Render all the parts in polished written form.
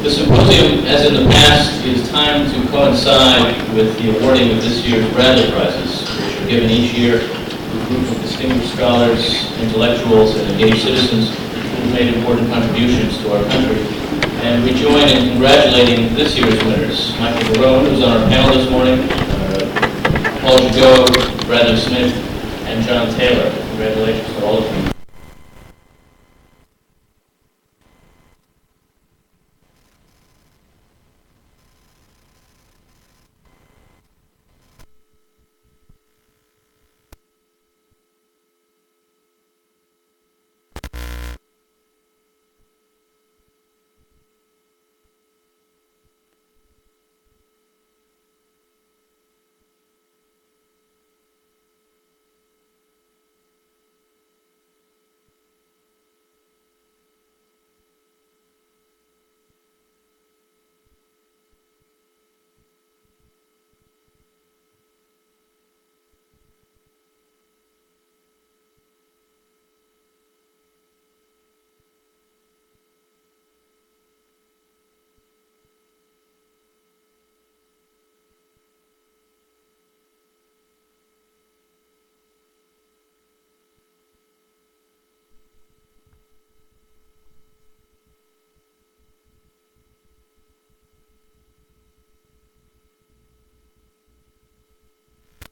The symposium, as in the past, is timed to coincide with the awarding of this year's Bradley Prizes, which are given each year to a group of distinguished scholars, intellectuals, and engaged citizens who have made important contributions to our country. And we join in congratulating this year's winners: Michael Barone, who's on our panel this morning, Paul Gigot, Bradley Smith, and John Taylor. Congratulations to all of them.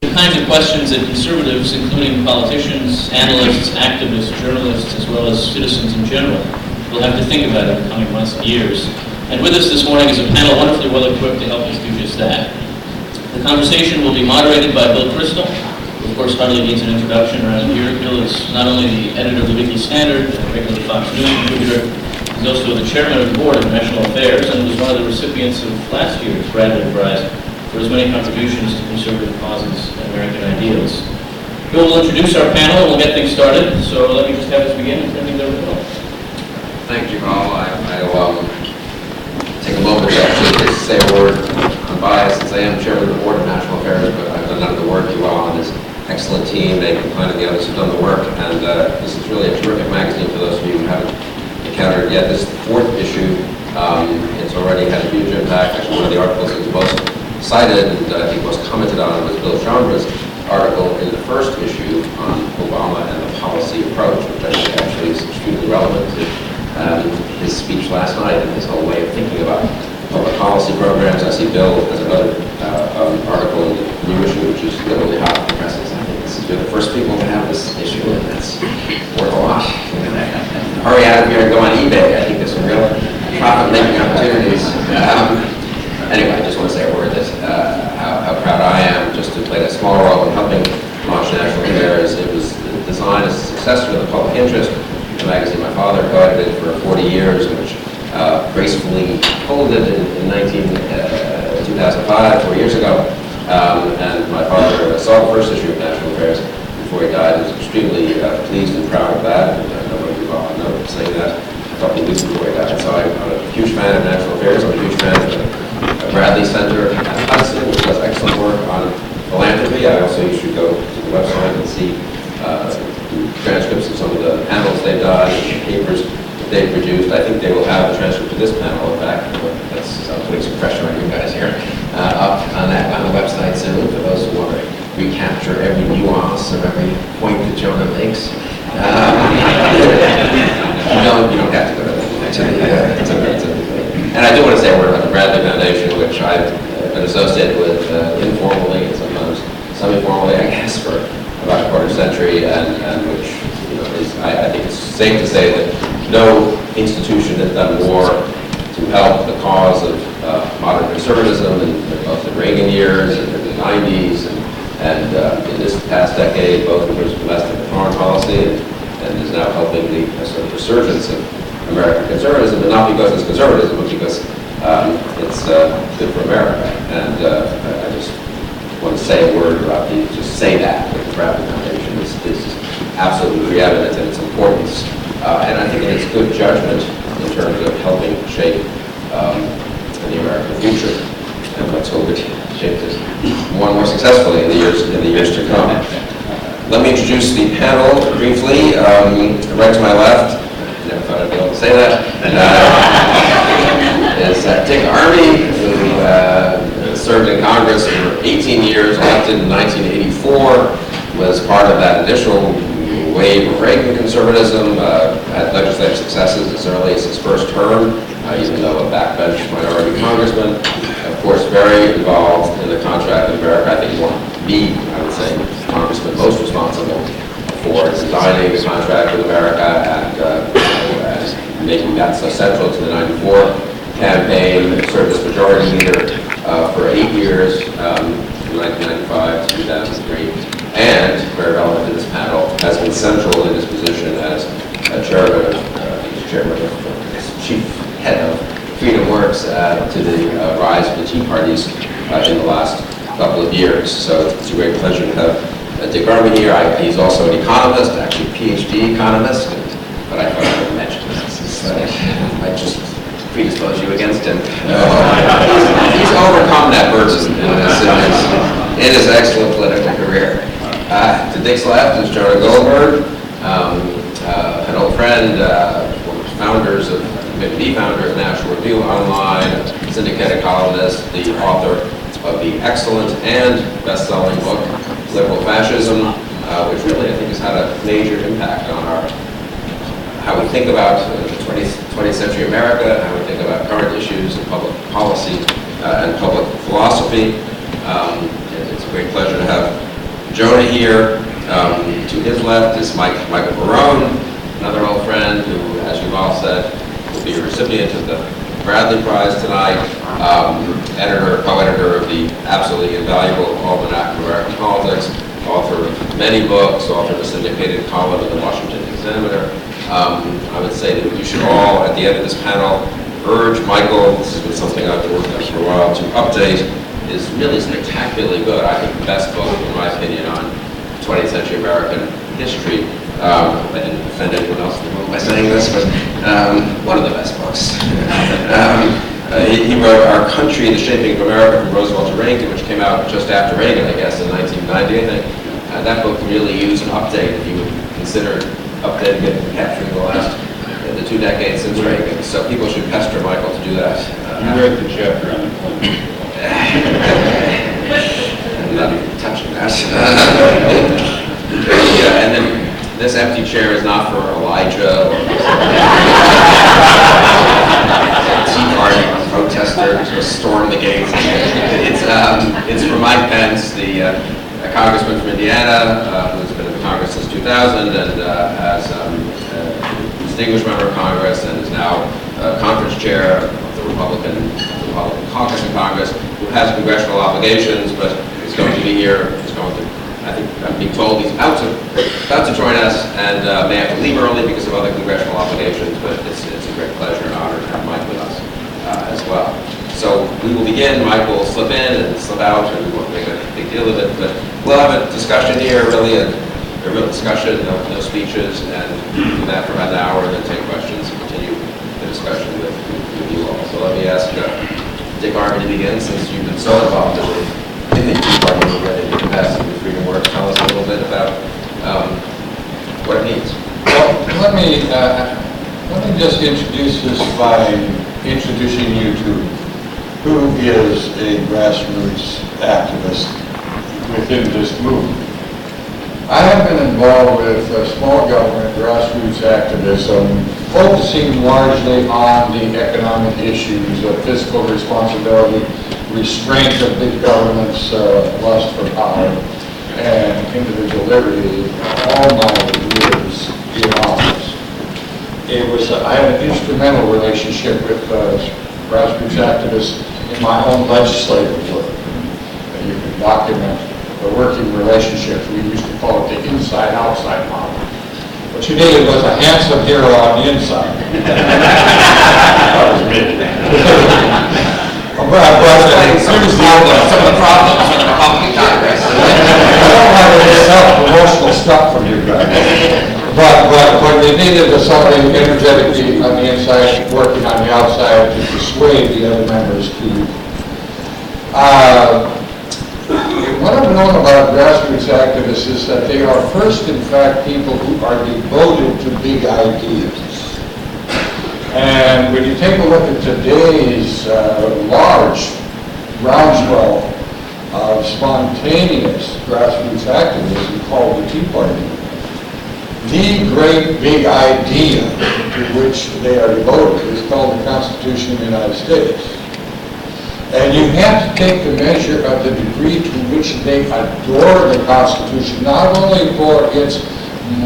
The kinds of questions that conservatives, including politicians, analysts, activists, journalists, as well as citizens in general, will have to think about in the coming months and years. And with us this morning is a panel wonderfully well equipped to help us do just that. The conversation will be moderated by Bill Kristol, who of course hardly needs an introduction around here. Bill is not only the editor of the Weekly Standard and a regular Fox News contributor, he's also the chairman of the board of National Affairs and was one of the recipients of last year's Bradley Prize for his many contributions to conservative causes and American ideals. Bill will introduce our panel and we'll get things started. So let me just have us begin and turn things over to Bill. Thank you, Paul. I'll take a moment to actually say a word. I'm biased since I am chairman of the board of National Affairs, but I've done none of the work. You all on this excellent team, Dave Klein and the others who've done the work. And this is really a terrific magazine for those of you who haven't encountered it yet. This is the fourth issue. It's already had a huge impact. Actually, one of the articles is most cited and I think most commented on was Bill Chandra's article in the first issue on Obama and the policy approach, which I think actually is extremely relevant to his speech last night and his whole way of thinking about public policy programs. I see Bill has another article in the new issue, which is literally hot off the presses. I think you're the first people to have this issue, and that's worth a lot. Hurry out of here and go on eBay. I think there's some real profit-making opportunities. Anyway, I just want to say a word that how proud I am just to play that small role in helping launch National Affairs. It was designed as a successor to the public interest, the magazine my father co-edited for 40 years, which gracefully folded in 2005, 4 years ago. And my father saw the first issue of National Affairs before he died. He was extremely pleased and proud of that. And I know you all know saying that a couple of weeks before he died. So I'm a huge fan of National Affairs. I'm a huge fan of the Bradley Center at Hudson, which does excellent work on philanthropy. You should go to the website and see transcripts of some of the panels they've done, papers that they've produced. I think they will have a transcript of this panel. In fact, I'm putting some pressure on you guys here, up on the website soon for those who want to recapture every nuance of every point that Jonah makes. You don't have to go to that. And I do want to say a word about the Bradley Foundation, which I've been associated with informally and sometimes semi-formally, I guess, for about a quarter century, and which is, I think it's safe to say that no institution has done more to help the cause of modern conservatism in both the Reagan years and the 90s and in this past decade, both in terms of domestic and foreign policy, and is now helping the sort of resurgence of American conservatism, and not because it's conservatism, but because it's good for America. And I just want to say a word about just say that the Bradley Foundation is absolutely preeminent in its importance. And I think it is good judgment in terms of helping shape the American future. And let's hope it shapes it more and more successfully in the years to come. Let me introduce the panel briefly. Right to my left, I never thought I'd be able to say that, is that initial wave of Reagan conservatism, had legislative successes as early as his first term, even though a backbench minority congressman. Of course, very involved in the Contract with America. I think I would say, congressman most responsible for designing the Contract with America and making that so central to the '94 campaign. Served as majority leader for 8 years, from 1995 to 2003. And, very relevant to this panel, has been central in his position as chairman of, chief head of Freedom Works to the rise of the Tea Parties in the last couple of years. So it's a great pleasure to have Dick Armey here. He's also an economist, actually a PhD economist, but I thought I would mention this. I might just predispose you against him. He's overcome that burden in his excellent political career. To Dick's left is Jonah Goldberg, an old friend, founders of, maybe the founder of National Review Online, syndicated columnist, the author of the excellent and best-selling book, Liberal Fascism, which really, I think, has had a major impact on how we think about the 20th century America, and how we think about current issues in public policy and public philosophy. It's a great pleasure to have Jonah here. To his left is Michael Barone, another old friend who, as you've all said, will be a recipient of the Bradley Prize tonight, co-editor of the absolutely invaluable Almanac of American Politics, author of many books, author of a syndicated column in the Washington Examiner. I would say that you should all, at the end of this panel, urge Michael, this has been something I've been working on for a while, to update his really spectacularly good, I think the best book, in my opinion, on 20th century American history. I didn't offend anyone else in the room by saying this, but one of the best books. He wrote Our Country, The Shaping of America from Roosevelt to Reagan, which came out just after Reagan, I guess, in 1990, I think. That book really used an update, if you would consider updating it and capturing the 2 decades since Reagan. So people should pester Michael to do that. You read the chapter on the Clinton. I'm not even touching that. And then this empty chair is not for Elijah or Tea Party protester to storm the gates. It's for Mike Pence, the congressman from Indiana, who's been in Congress since 2000 and has a distinguished member of Congress and is now conference chair of the Republican caucus in Congress, who has congressional obligations, but is going to be here. I think I'm being told he's about to join us and may have to leave early because of other congressional obligations, but it's a great pleasure and honor to have Mike with us as well. So we will begin. Mike will slip in and slip out, and we won't make a big deal of it, but we'll have a discussion here, really a real discussion, no speeches, and do that for about an hour, and then take questions and continue the discussion with you all. So let me ask Dick Armey to begin, since you've been so involved in the Tea Party already, in the capacity of Freedom Works. Tell us a little bit about what it means. Well, let me just introduce this by introducing you to who is a grassroots activist within this movement. I have been involved with small government grassroots activism, focusing largely on the economic issues of fiscal responsibility, restraint of big government's lust for power, and individual liberty all my years in office. I have an instrumental relationship with grassroots activists in my own legislative work. You can document the working relationships. We used to call it the inside-outside model. What you needed was a handsome hero on the inside. That was me. Some of the problems with the Republican Congress. I don't have any self-promotional stuff from you guys. But we needed somebody energetically on the inside, working on the outside to persuade the other members to. What I've known about grassroots activists is that they are first, in fact, people who are devoted to big ideas. And when you take a look at today's large groundswell of spontaneous grassroots activism called the Tea Party. The great big idea to which they are devoted is called the Constitution of the United States. And you have to take the measure of the degree to which they adore the Constitution, not only for its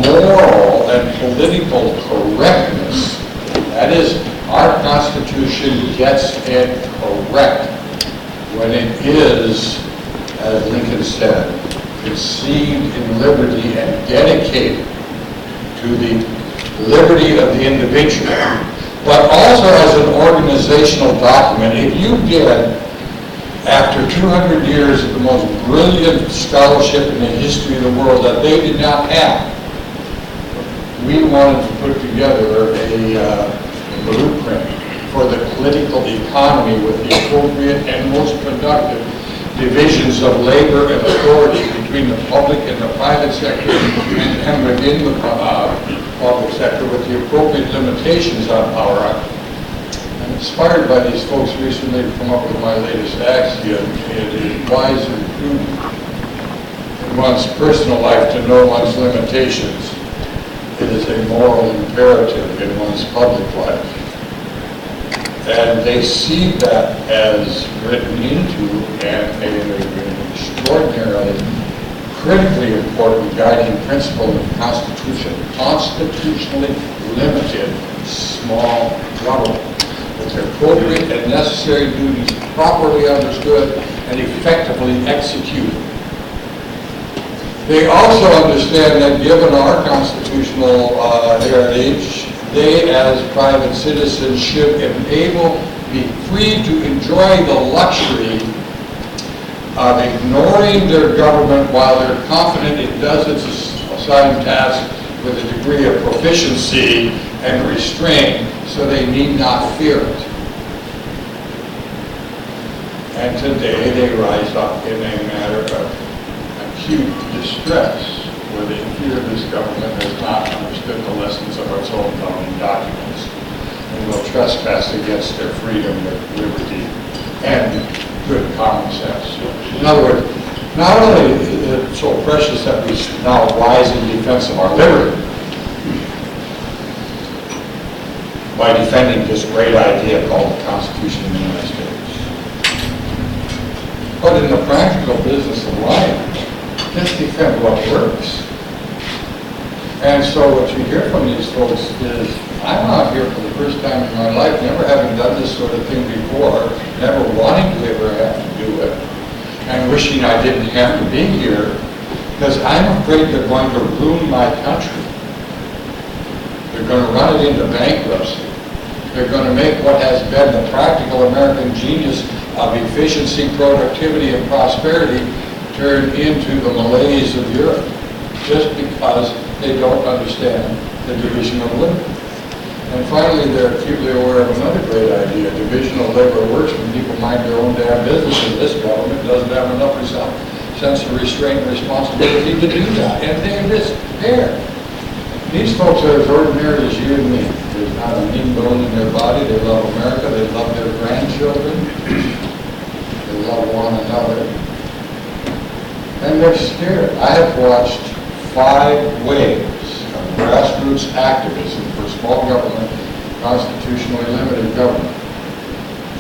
moral and political correctness. That is, our Constitution gets it correct when it is, as Lincoln said, conceived in liberty and dedicated to the liberty of the individual, but also as an organizational document. If you did, after 200 years of the most brilliant scholarship in the history of the world that they did not have, we wanted to put together a blueprint for the political economy with the appropriate and most productive divisions of labor and authority between the public and the private sector, and within the public sector with the appropriate limitations on power. I'm inspired by these folks recently to come up with my latest axiom: it is wise and prudent in one's personal life to know one's limitations. It is a moral imperative in one's public life. And they see that as written into an extraordinarily, critically important guiding principle of the Constitution: constitutionally limited small government, with their appropriate and necessary duties properly understood and effectively executed. They also understand that given our constitutional heritage, they as private citizens should be free to enjoy the luxury of ignoring their government while they're confident it does its assigned task with a degree of proficiency and restraint, so they need not fear it. And today they rise up in a matter of acute distress, where they fear this government has not understood the lessons of its own founding documents and will trespass against their freedom, their liberty, and good common sense. In other words, not only is it so precious that we now rise in defense of our liberty by defending this great idea called the Constitution of the United States, but in the practical business of life, let's defend what works. And so what you hear from these folks is, I'm out here for the first time in my life, never having done this sort of thing before, never wanting to ever have to do it, and wishing I didn't have to be here, because I'm afraid they're going to ruin my country. They're going to run it into bankruptcy. They're going to make what has been the practical American genius of efficiency, productivity, and prosperity turn into the malaise of Europe, just because they don't understand the division of labor. And finally, they're acutely aware of another great idea: division of labor works when people mind their own damn business, and this government doesn't have enough sense of restraint and responsibility to do that. And they're just there. These folks are as ordinary as you and me. There's not a mean bone in their body. They love America. They love their grandchildren. They love one another. And they're scared. I have watched 5 waves of grassroots activism for small government, constitutionally limited government.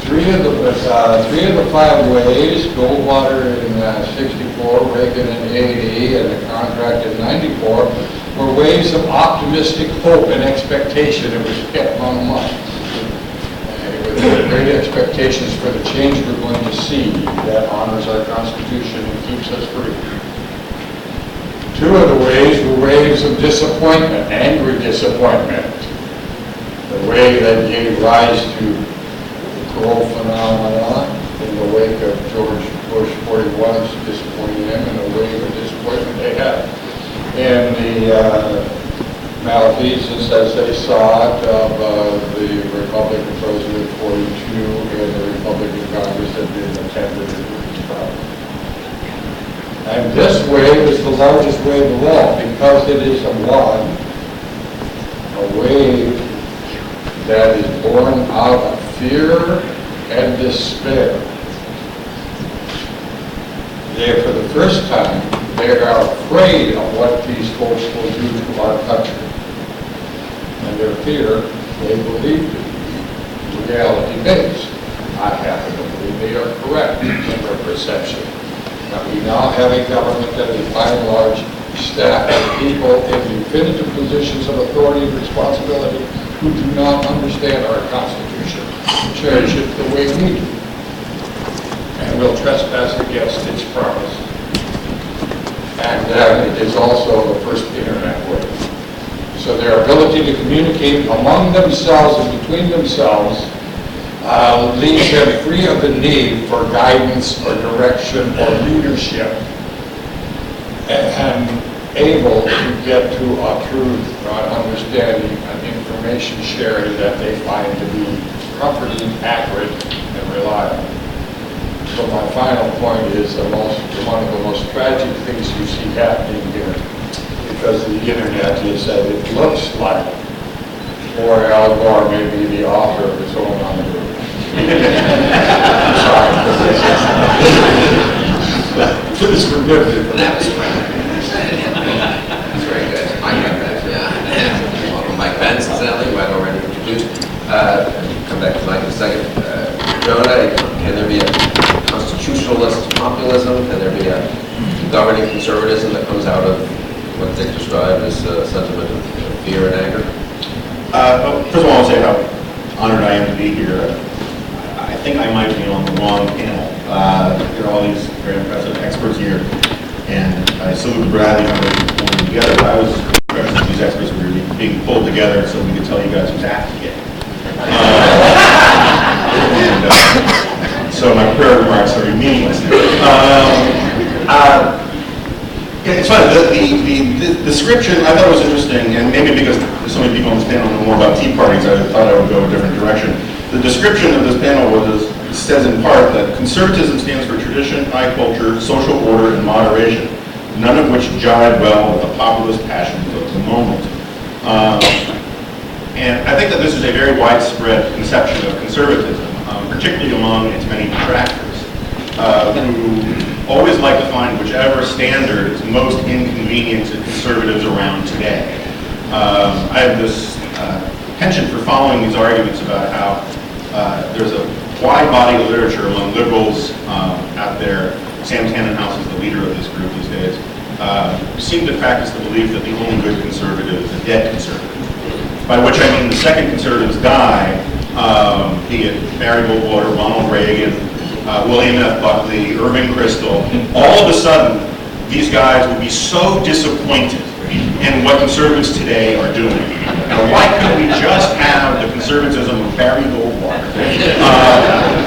3 of the 5 waves, Goldwater in 64, Reagan in 80, and the contract in 94, were waves of optimistic hope and expectation. It was kept on a month. With great expectations for the change we're going to see that honors our Constitution and keeps us free. 2 of the waves were waves of disappointment, angry disappointment. The wave that gave rise to the parole phenomenon in the wake of George Bush 41's disappointing him, and the wave of disappointment they had in the malfeasance as they saw it of the Republican President 42 and the Republican Congress that did attempted to do this problem. And this wave is the largest wave of all because it is a wave that is born out of fear and despair. They, for the first time, they are afraid of what these folks will do to our country. And their fear, they believe to be reality-based. I happen to believe they are correct in their perception. That we now have a government that is by and large staffed with people in definitive positions of authority and responsibility who do not understand our Constitution and cherish it the way we do, and will trespass against its promise. And it is also the first internet wave. So their ability to communicate among themselves and between themselves leaves them free of the need for guidance or direction or leadership, and able to get to a truth, understanding, and information sharing that they find to be comforting, accurate, and reliable. So my final point is one of the most tragic things you see happening here, because the internet, is that it looks like or Al Gore may be the author of his own undoing. Sorry. Please forgive me for That that. was that's very good. Mike Pence, yeah. Welcome, Mike Pence, incidentally, who I've already introduced. Come back to Mike in a second. Jonah, can there be a constitutionalist populism? Can there be a governing conservatism that comes out of what Dick described as a sentiment of fear and anger? Well, first of all, I'll say how honored I am to be here. I think I might be on the wrong panel. There are all these very impressive experts here, and I salute Bradley on pulling them together. But I was impressed that these experts were being pulled together so we could tell you guys who's act to get. So my prepared remarks are meaningless. It's funny, the description I thought was interesting, and maybe because so many people on this panel know more about Tea Parties, I thought I would go a different direction. The description of this panel says in part that conservatism stands for tradition, high culture, social order, and moderation, none of which jive well with the populist passions of the moment. And I think that this is a very widespread conception of conservatism, particularly among its many detractors, who always like to find whichever standard is most inconvenient to conservatives around today. I have this penchant for following these arguments about how there's a wide body of literature among liberals out there. Sam Tannenhouse is the leader of this group these days. Who seem to practice the belief that the only good conservative is a dead conservative. By which I mean the second conservatives die, be it Barry Goldwater, Ronald Reagan, William F. Buckley, Irving Kristol. All of a sudden, these guys would be so disappointed in what conservatives today are doing. Now, why couldn't we just have the conservatism of Barry Goldwater,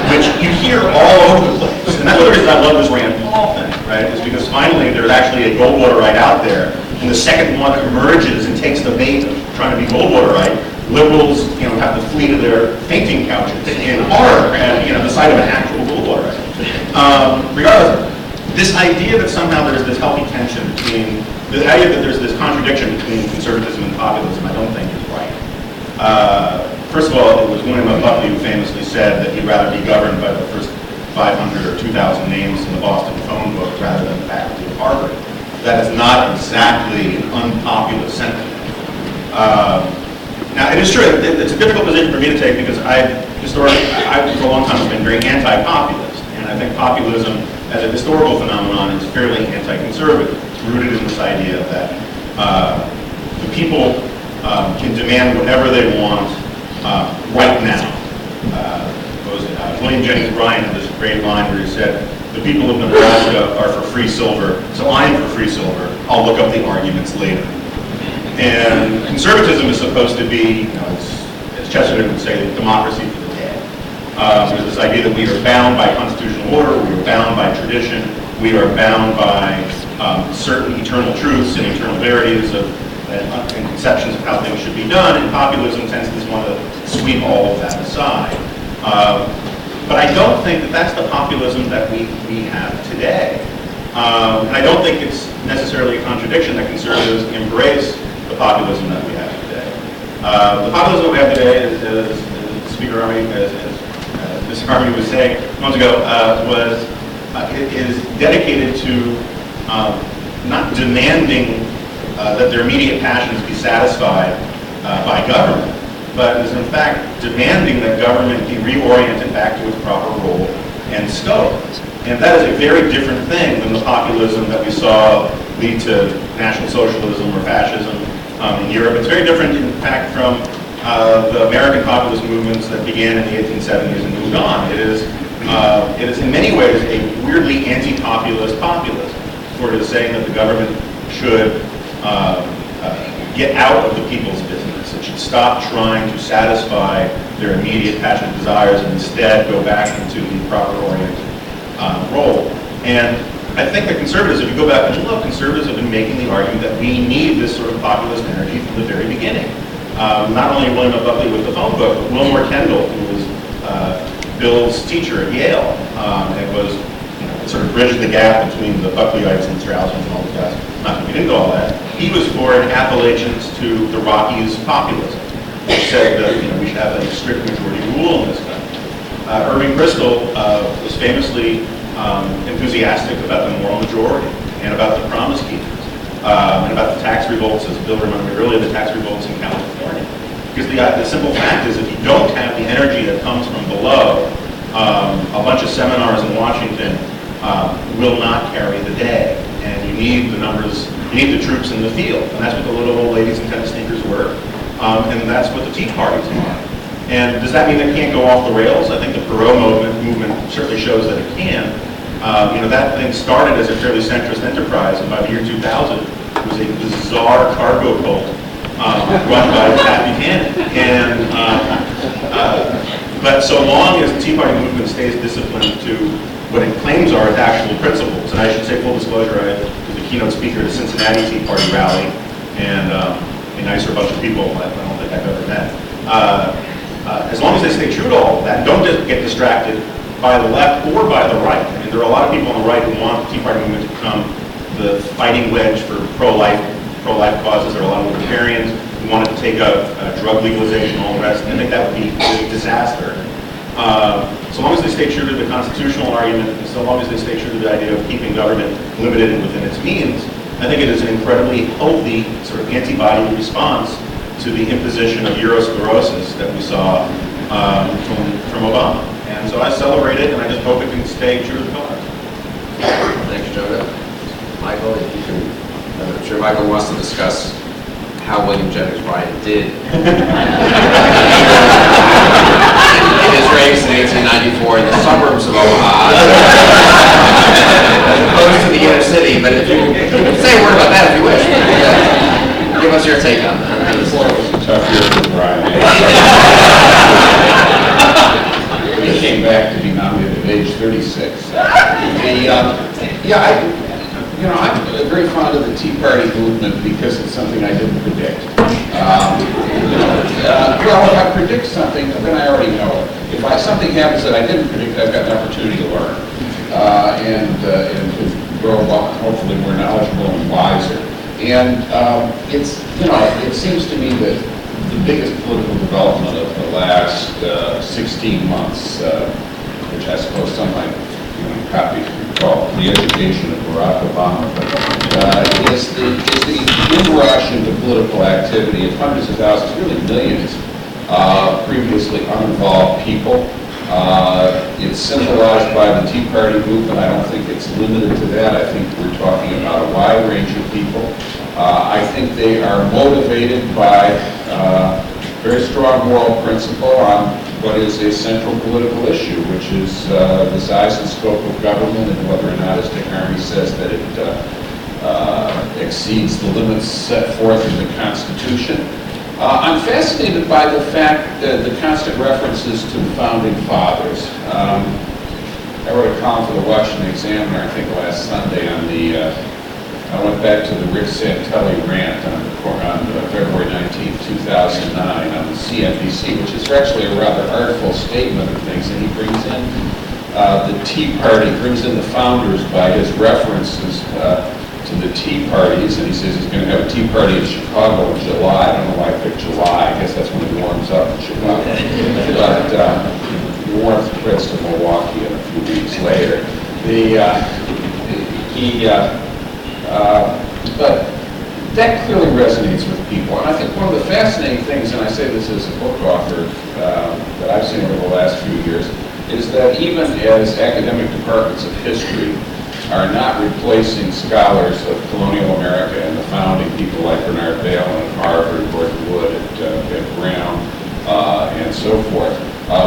which you hear all over the place? And that's one of the reasons I love this Rand Paul thing, right? Is because finally there's actually a Goldwaterite out there, and the second one emerges and takes the bait of trying to be Goldwaterite, liberals, have to flee to their fainting couches in horror and, the sight of an actual Goldwaterite. Regardless, this idea that somehow there's this healthy tension between, the idea that there's this contradiction between conservatism and populism, I don't think is right. First of all, it was William F. Buckley who famously said that he'd rather be governed by the first 500 or 2,000 names in the Boston phone book rather than the faculty of Harvard. That is not exactly an unpopular sentiment. Now, it is true, it's a difficult position for me to take because I've for a long time been very anti-populist, and I think populism as a historical phenomenon is fairly anti-conservative. It's rooted in this idea that the people can demand whatever they want right now. William Jennings Bryan had this great line where he said, "The people of Nebraska are for free silver, so I'm for free silver. I'll look up the arguments later." And conservatism is supposed to be, as Chesterton would say, democracy for the dead. There's this idea that we are bound by constitutional order, we are bound by tradition, we are bound by certain eternal truths and eternal verities and conceptions of how things should be done, and populism tends to just want to sweep all of that aside. But I don't think that that's the populism that we have today. And I don't think it's necessarily a contradiction that conservatives embrace the populism that we have today. The populism that we have today, as Speaker Army, as Mr. Carmody was saying moments ago, was it is dedicated to not demanding that their immediate passions be satisfied by government, but is in fact demanding that government be reoriented back to its proper role and scope. And that is a very different thing than the populism that we saw lead to National Socialism or fascism in Europe. It's very different, in fact, from the American populist movements that began in the 1870s and moved on. It is in many ways a weirdly anti-populist populism, sort of saying that the government should get out of the people's business. It should stop trying to satisfy their immediate passionate desires and instead go back into the proper oriented role. And I think that conservatives, if you go back and look, conservatives have been making the argument that we need this sort of populist energy from the very beginning. Not only William F. Buckley with the phone book, but Wilmore Kendall, who was Bill's teacher at Yale, and was sort of bridged the gap between the Buckleyites and Straussians and all the guys. Not that we didn't do all that. He was for an Appalachians to the Rockies populism. He said that we should have a strict majority rule in this country. Irving Kristol was famously enthusiastic about the moral majority and about the Promise Keepers and about the tax revolts, as Bill remembered earlier, the tax revolts in California. Because the simple fact is, if you don't have the energy that comes from below, a bunch of seminars in Washington will not carry the day. And you need the numbers, you need the troops in the field. And that's what the little old ladies in tennis sneakers were. And that's what the Tea Party's are. And does that mean it can't go off the rails? I think the Perot movement certainly shows that it can. That thing started as a fairly centrist enterprise, and by the year 2000, it was a bizarre cargo cult run by Pat Buchanan. But so long as the Tea Party movement stays disciplined to what it claims are its actual principles, and I should say, full disclosure, I was the keynote speaker at a Cincinnati Tea Party rally, and a nicer bunch of people I don't think I've ever met. As long as they stay true to all of that, don't just get distracted by the left or by the right. I mean, there are a lot of people on the right who want the Tea Party movement to become the fighting wedge for pro-life causes. There are a lot of libertarians who want it to take up drug legalization and all the rest. And I think that would be a disaster. So long as they stay true to the constitutional argument, and so long as they stay true to the idea of keeping government limited and within its means, I think it is an incredibly healthy sort of antibody response to the imposition of Eurosclerosis that we saw from Obama. And so I celebrate it, and I just hope it can stay true to the cause. Thanks, Jonah. Michael, if you can, I'm sure Michael wants to discuss how William Jennings Bryan did in his race in 1894 in the suburbs of Omaha, opposed to the inner city. But if you can say a word about that if you wish. Give us your take on that. It was a tough year for Brian. He came back to be nominated at age 36. I'm very fond of the Tea Party movement because it's something I didn't predict. Well, if I predict something, then I already know it. If something happens that I didn't predict, I've got an opportunity to learn and to grow up, hopefully more knowledgeable and wiser. And it seems to me that the biggest political development of the last 16 months, which I suppose some might copy call the education of Barack Obama, is the inrush into political activity of hundreds of thousands, really millions, previously uninvolved people. It's symbolized by the Tea Party movement. I don't think it's limited to that. I think we're talking about a wide range of people. I think they are motivated by very strong moral principle on what is a central political issue, which is the size and scope of government and whether or not, as Dick Armey says, that it exceeds the limits set forth in the Constitution. I'm fascinated by the fact that the constant references to the Founding Fathers. I wrote a column for the Washington Examiner, I think last Sunday, on I went back to the Rick Santelli rant on February 19, 2009 on the CNBC, which is actually a rather artful statement of things, and he brings in the Tea Party, brings in the founders by his references to the Tea Parties, and he says he's going to have a Tea Party in Chicago in July. I don't know why I picked July. I guess that's when it warms up in Chicago. But the warmth spreads to Milwaukee a few weeks later. But that clearly resonates with people. And I think one of the fascinating things, and I say this as a book author, that I've seen over the last few years, is that even as academic departments of history are not replacing scholars of colonial America and the founding people like Bernard Bailyn at Harvard, Gordon Wood at Brown, and so forth,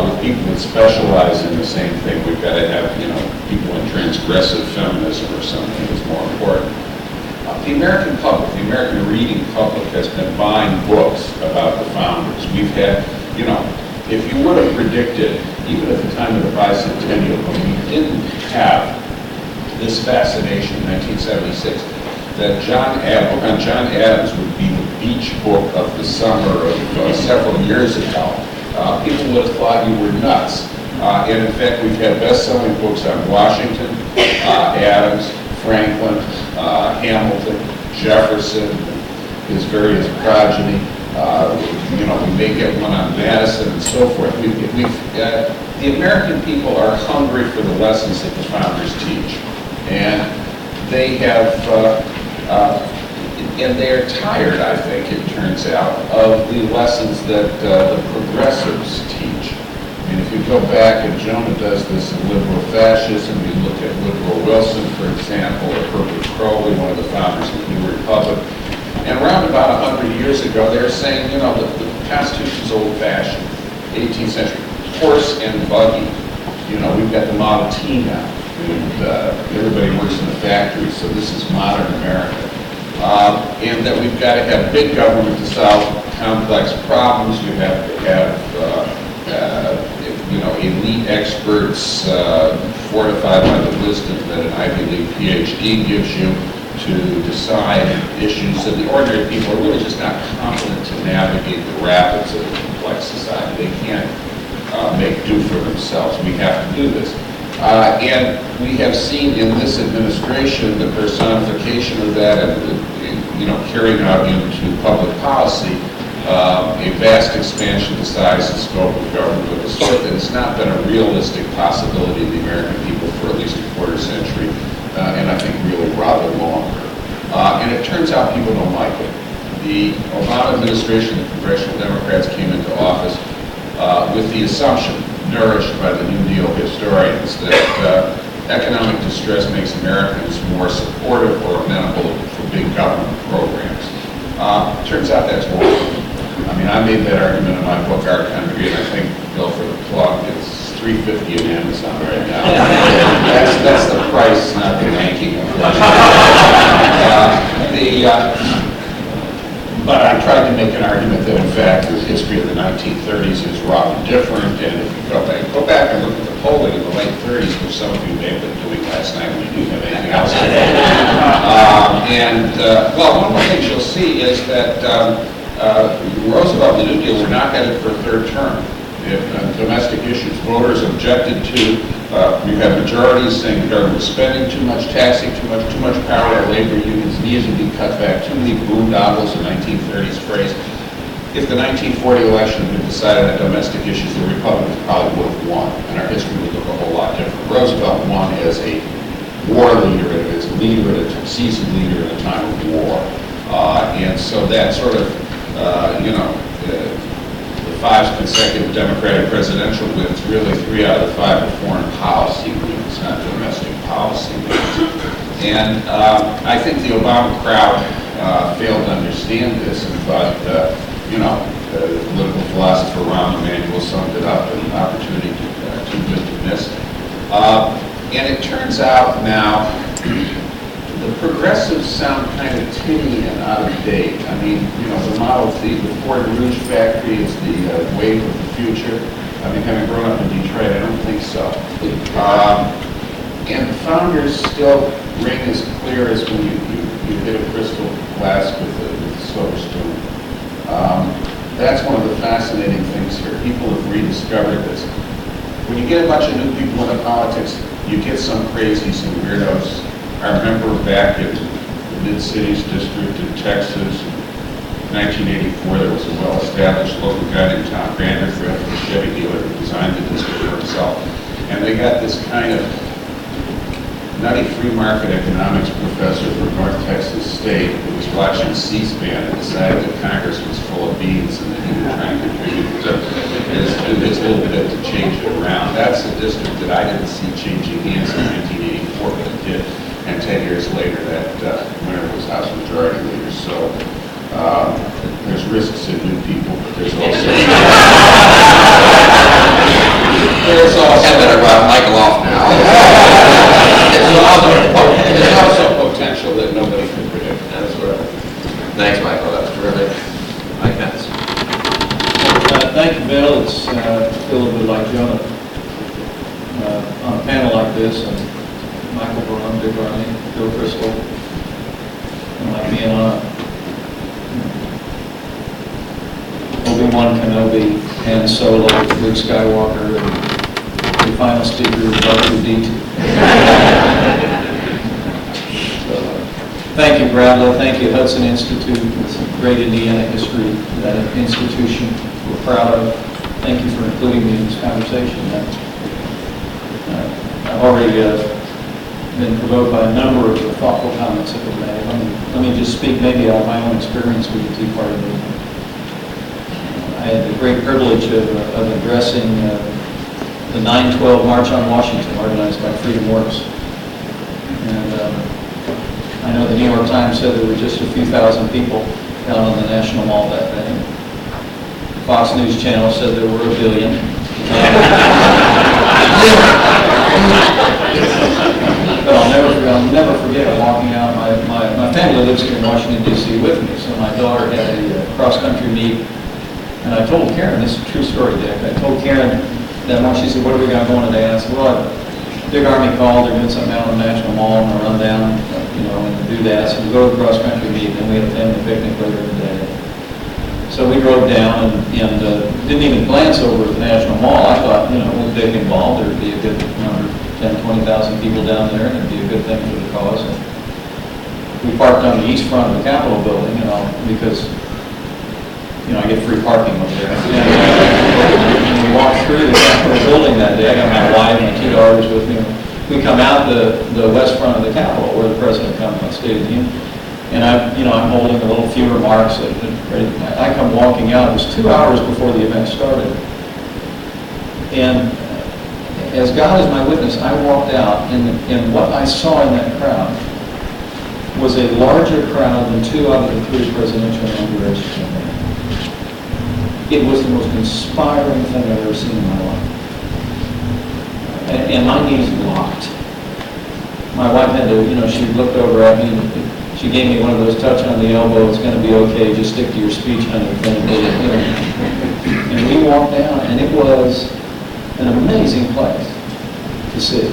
with people that specialize in the same thing. We've got to have, people in transgressive feminism or something that's more important. The American public, the American reading public has been buying books about the founders. We've had, if you would have predicted, even at the time of the bicentennial, when we didn't have this fascination in 1976, that John Adams would be the beach book of the summer of several years ago, people would have thought you were nuts. And in fact, we've had best-selling books on Washington, Adams, Franklin, Hamilton, Jefferson, his various progeny. We may get one on Madison and so forth. The American people are hungry for the lessons that the founders teach. And they have, and they are tired, I think, it turns out, of the lessons that the progressives teach. And if you go back, and Jonah does this in Liberal Fascism, you look at Woodrow Wilson, for example, or Herbert Crowley, one of the founders of the New Republic, and around about 100 years ago, they were saying, the Constitution's old-fashioned, 18th century, horse and buggy. We've got the Model T now, and everybody works in the factories, so this is modern America. And that we've got to have big government to solve complex problems. You have to have elite experts fortified by the wisdom that an Ivy League PhD gives you to decide issues that the ordinary people are really just not competent to navigate the rapids of a complex society. They can't make do for themselves. We have to do this. And we have seen in this administration the personification of that and carrying out into public policy a vast expansion of the size and scope of government of a sort that has not been a realistic possibility of the American people for at least a quarter century, and I think really rather longer. And it turns out people don't like it. The Obama administration, the Congressional Democrats came into office with the assumption, nourished by the New Deal historians, that economic distress makes Americans more supportive or amenable for big government programs. Turns out that's wrong. I made that argument in my book, Our Country, and I think, Bill, for the plug, it's $3.50 on Amazon right now. That's the price, not the ranking. But I tried to make an argument that, in fact, the history of the 1930s is rather different, and if you go back and look at the polling in the late 30s, which some of you may have been doing last night when you didn't have anything else to do. One of the things you'll see is that Roosevelt and the New Deal were not headed for a third term. If domestic issues, voters objected to, we have majorities saying the government was spending too much, taxing too much power to our labor unions, needed to be cut back, too many boondoggles, the 1930s phrase. If the 1940 election had been decided on domestic issues, the Republicans probably would have won, and our history would look a whole lot different. Roosevelt won as a war leader, as a leader, a seasoned leader in a time of war. And so that sort of, the 5 consecutive Democratic presidential wins, really 3 out of the 5 are foreign policy wins, not domestic policy wins. And I think the Obama crowd failed to understand this and thought, the political philosopher Rahm Emanuel summed it up, an opportunity too good to miss. And it turns out now, the progressives sound kind of tinny and out of date. The Model T, the Ford Rouge factory is the wave of the future. Having grown up in Detroit, I don't think so. And the founders still ring as clear as when you hit a crystal glass with a silver spoon. That's one of the fascinating things here. People have rediscovered this. When you get a bunch of new people into politics, you get some crazies and weirdos. I remember back in the Mid-Cities District in Texas, in 1984, there was a well-established local guy named Tom Vandergrift, a Chevy dealer who designed the district for himself. And they got this kind of nutty free market economics professor from North Texas State who was watching C-SPAN and decided that Congress was full of beans and that he was trying to contribute to his little bit to change it around. That's a district that I didn't see changing hands in 1984, but it did. And 10 years later, that winner was House Majority Leader. So there's risks in new people, but there's also... I better Michael off now. There's also potential that nobody can predict. That's right. Thanks, Michael, that was terrific. Mike Pence. Thank you, Bill. It's I feel a little bit like Jonah on a panel like this, and Michael Brown, Dick Arney, Bill Crystal, and like being on Obi-Wan Kenobi, Han Solo, Luke Skywalker, and the final speaker is R2-D2. Thank you, Bradley. Thank you, Hudson Institute. It's a great Indiana history, that institution we're proud of. Thank you for including me in this conversation. I've already been provoked by a number of the thoughtful comments that were made. Let me just speak maybe out of my own experience with the Tea Party movement. I had the great privilege of addressing the 9/12 March on Washington, organized by Freedom Works. And I know the New York Times said there were just a few thousand people down on the National Mall that day. Fox News Channel said there were 1 billion. But I'll never forget walking out. My family lives here in Washington, D.C. with me, so my daughter had a cross-country meet. And I told Karen, this is a true story, Dick. I told Karen that when she said, "What are we got going today?" And I said, "Well, Big Army called, they're doing something out on the National Mall, and we'll run down, and do that." So we go to the cross-country meet, and we had a family picnic later in the day. So we drove down and didn't even glance over at the National Mall. I thought, with Dick involved, there'd be a good number, 10, 20,000 people down there, and it'd be a good thing for the cause. And we parked on the east front of the Capitol building, because I get free parking over there. And we walked through the Capitol building that day. I got my wife and 2 daughters with me. We come out the west front of the Capitol where the president comes on State of the Union. And I'm holding a little few remarks. I come walking out. It was 2 hours before the event started. And as God is my witness, I walked out, and what I saw in that crowd was a larger crowd than 2 out of the 3 presidential inaugurations. It was the most inspiring thing I've ever seen in my life. And my knees locked. My wife had to, she looked over at me and she gave me one of those touch on the elbow, "It's going to be okay, just stick to your speech, honey," thing. And we walked down, and it was an amazing place to see.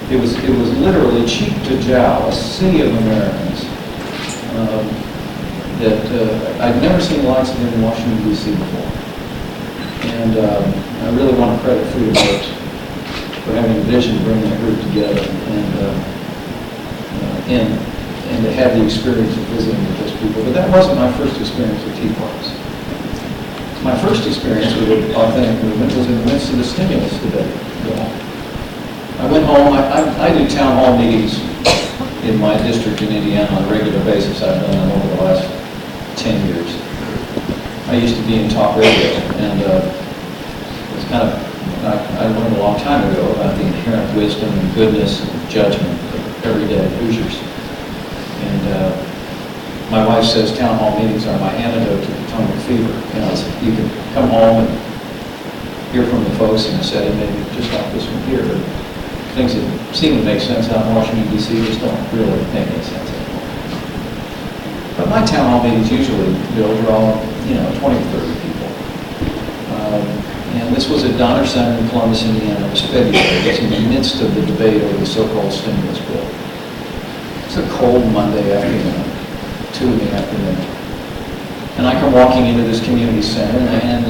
It was literally cheek to jowl, a sea of Americans. That I'd never seen the likes of it in Washington, D.C. before. And I really want to credit Freedom Works for having a vision to bring that group together and to have the experience of visiting with those people. But that wasn't my first experience with Tea Parties. My first experience with the authentic movement was in the midst of the stimulus debate. I went home. I do town hall meetings in my district in Indiana on a regular basis. I've done them over the last 10 years. I used to be in talk radio, and it's I learned a long time ago about the inherent wisdom and goodness and judgment of everyday Hoosiers. And my wife says town hall meetings are my antidote to Potomac fever. You can come home and hear from the folks in a setting maybe just like this one here, but things that seem to make sense out in Washington, D.C. just don't really make any sense anymore. But my town hall meetings usually, draw, 20 to 30 people. And this was at Donner Center in Columbus, Indiana. It was February. It was in the midst of the debate over the so-called stimulus bill. It's a cold Monday afternoon, 2 in the afternoon. And I come walking into this community center, and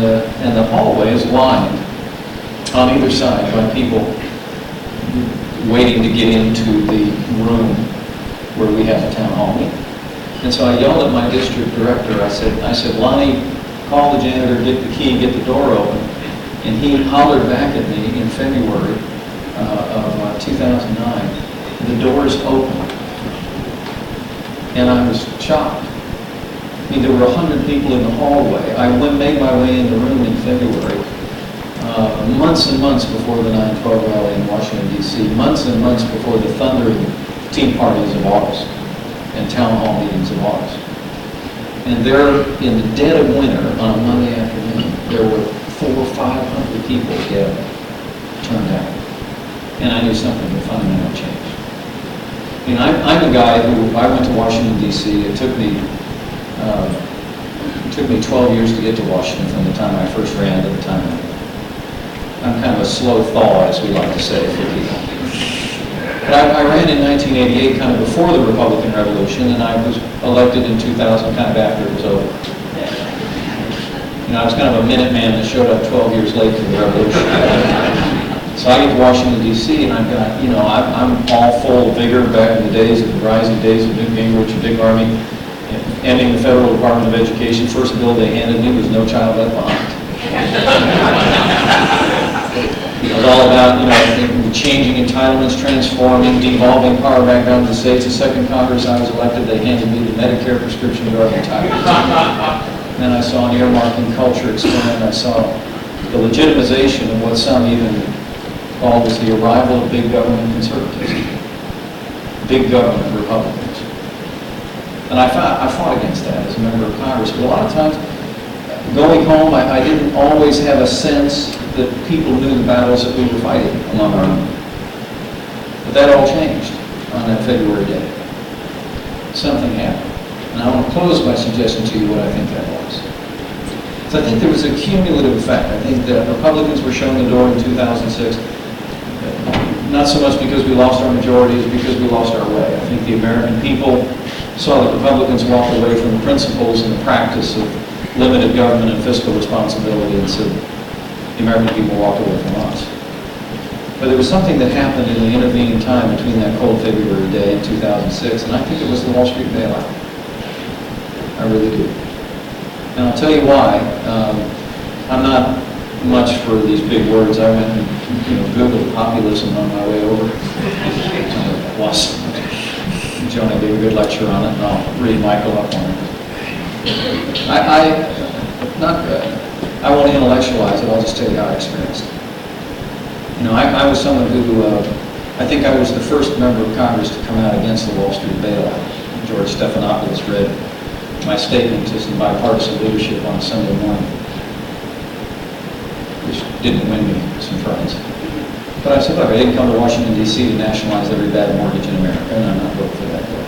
the hallway is lined on either side by people waiting to get into the room where we have a town hall meeting. And so I yelled at my district director. I said, "Lonnie, call the janitor, get the key, get the door open." And he hollered back at me in February of 2009. the doors opened, and I was shocked. I mean, there were 100 people in the hallway. I made my way in the room in February, months and months before the 9/12 rally in Washington, D.C., months and months before the thundering tea parties of August and town hall meetings of August. And there, in the dead of winter, on a Monday afternoon, there were 400 or 500 people gathered, turned out. And I knew something would fundamentally change. I mean, I'm a guy who, I went to Washington, D.C. It took me 12 years to get to Washington from the time I first ran to the time I'm kind of a slow thaw, as we like to say for people. But I ran in 1988, kind of before the Republican Revolution, and I was elected in 2000, kind of after it was over. You know, I was kind of a Minuteman that showed up 12 years late to the revolution. So I get to Washington, D.C., and I've got, you know, I'm all full of vigor back in the days of the rising days of Newt Gingrich and Dick Armey, ending the Federal Department of Education. First bill they handed me was No Child Left Behind. It was all about, you know, changing entitlements, transforming, devolving power back down to the states. The second Congress I was elected, they handed me the Medicare prescription drug entitlement. Then I saw an earmarking culture expand. I saw the legitimization of what some even called as the arrival of big government conservatism, big government Republicans. And I fought against that as a member of Congress. But a lot of times, going home, I didn't always have a sense that people knew the battles that we were fighting among our own. But that all changed on that February day. Something happened. And I want to close by suggesting to you what I think that was. So I think there was a cumulative effect. I think that Republicans were shown the door in 2006, not so much because we lost our majority, as because we lost our way. I think the American people saw that Republicans walked away from the principles and the practice of limited government and fiscal responsibility, and so the American people walked away from us. But there was something that happened in the intervening time between that cold February day in 2006, and I think it was the Wall Street bailout. I really do. And I'll tell you why. I'm not much for these big words. I went and Googled populism on my way over. Jonah gave a good lecture on it, and I'll read Michael up on it. I won't intellectualize it. I'll just tell you how I experienced it. I was someone who, I think I was the first member of Congress to come out against the Wall Street bailout. George Stephanopoulos read my statement to some bipartisan leadership on Sunday morning, which didn't win me some friends. But I said, look, I didn't come to Washington, D.C. to nationalize every bad mortgage in America, and I'm not voting for that bill.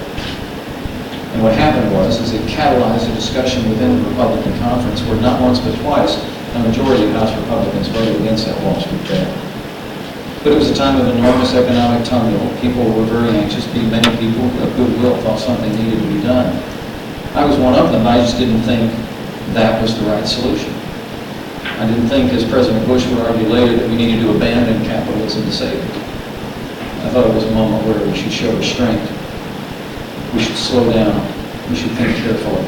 And what happened was it catalyzed a discussion within the Republican conference where not once but twice a majority of House Republicans voted against that Wall Street bailout. But it was a time of enormous economic turmoil. People were very anxious. Many people of goodwill thought something needed to be done. I was one of them. I just didn't think that was the right solution. I didn't think, as President Bush would argue later, that we needed to abandon capitalism to save it. I thought it was a moment where we should show restraint. We should slow down. We should think carefully.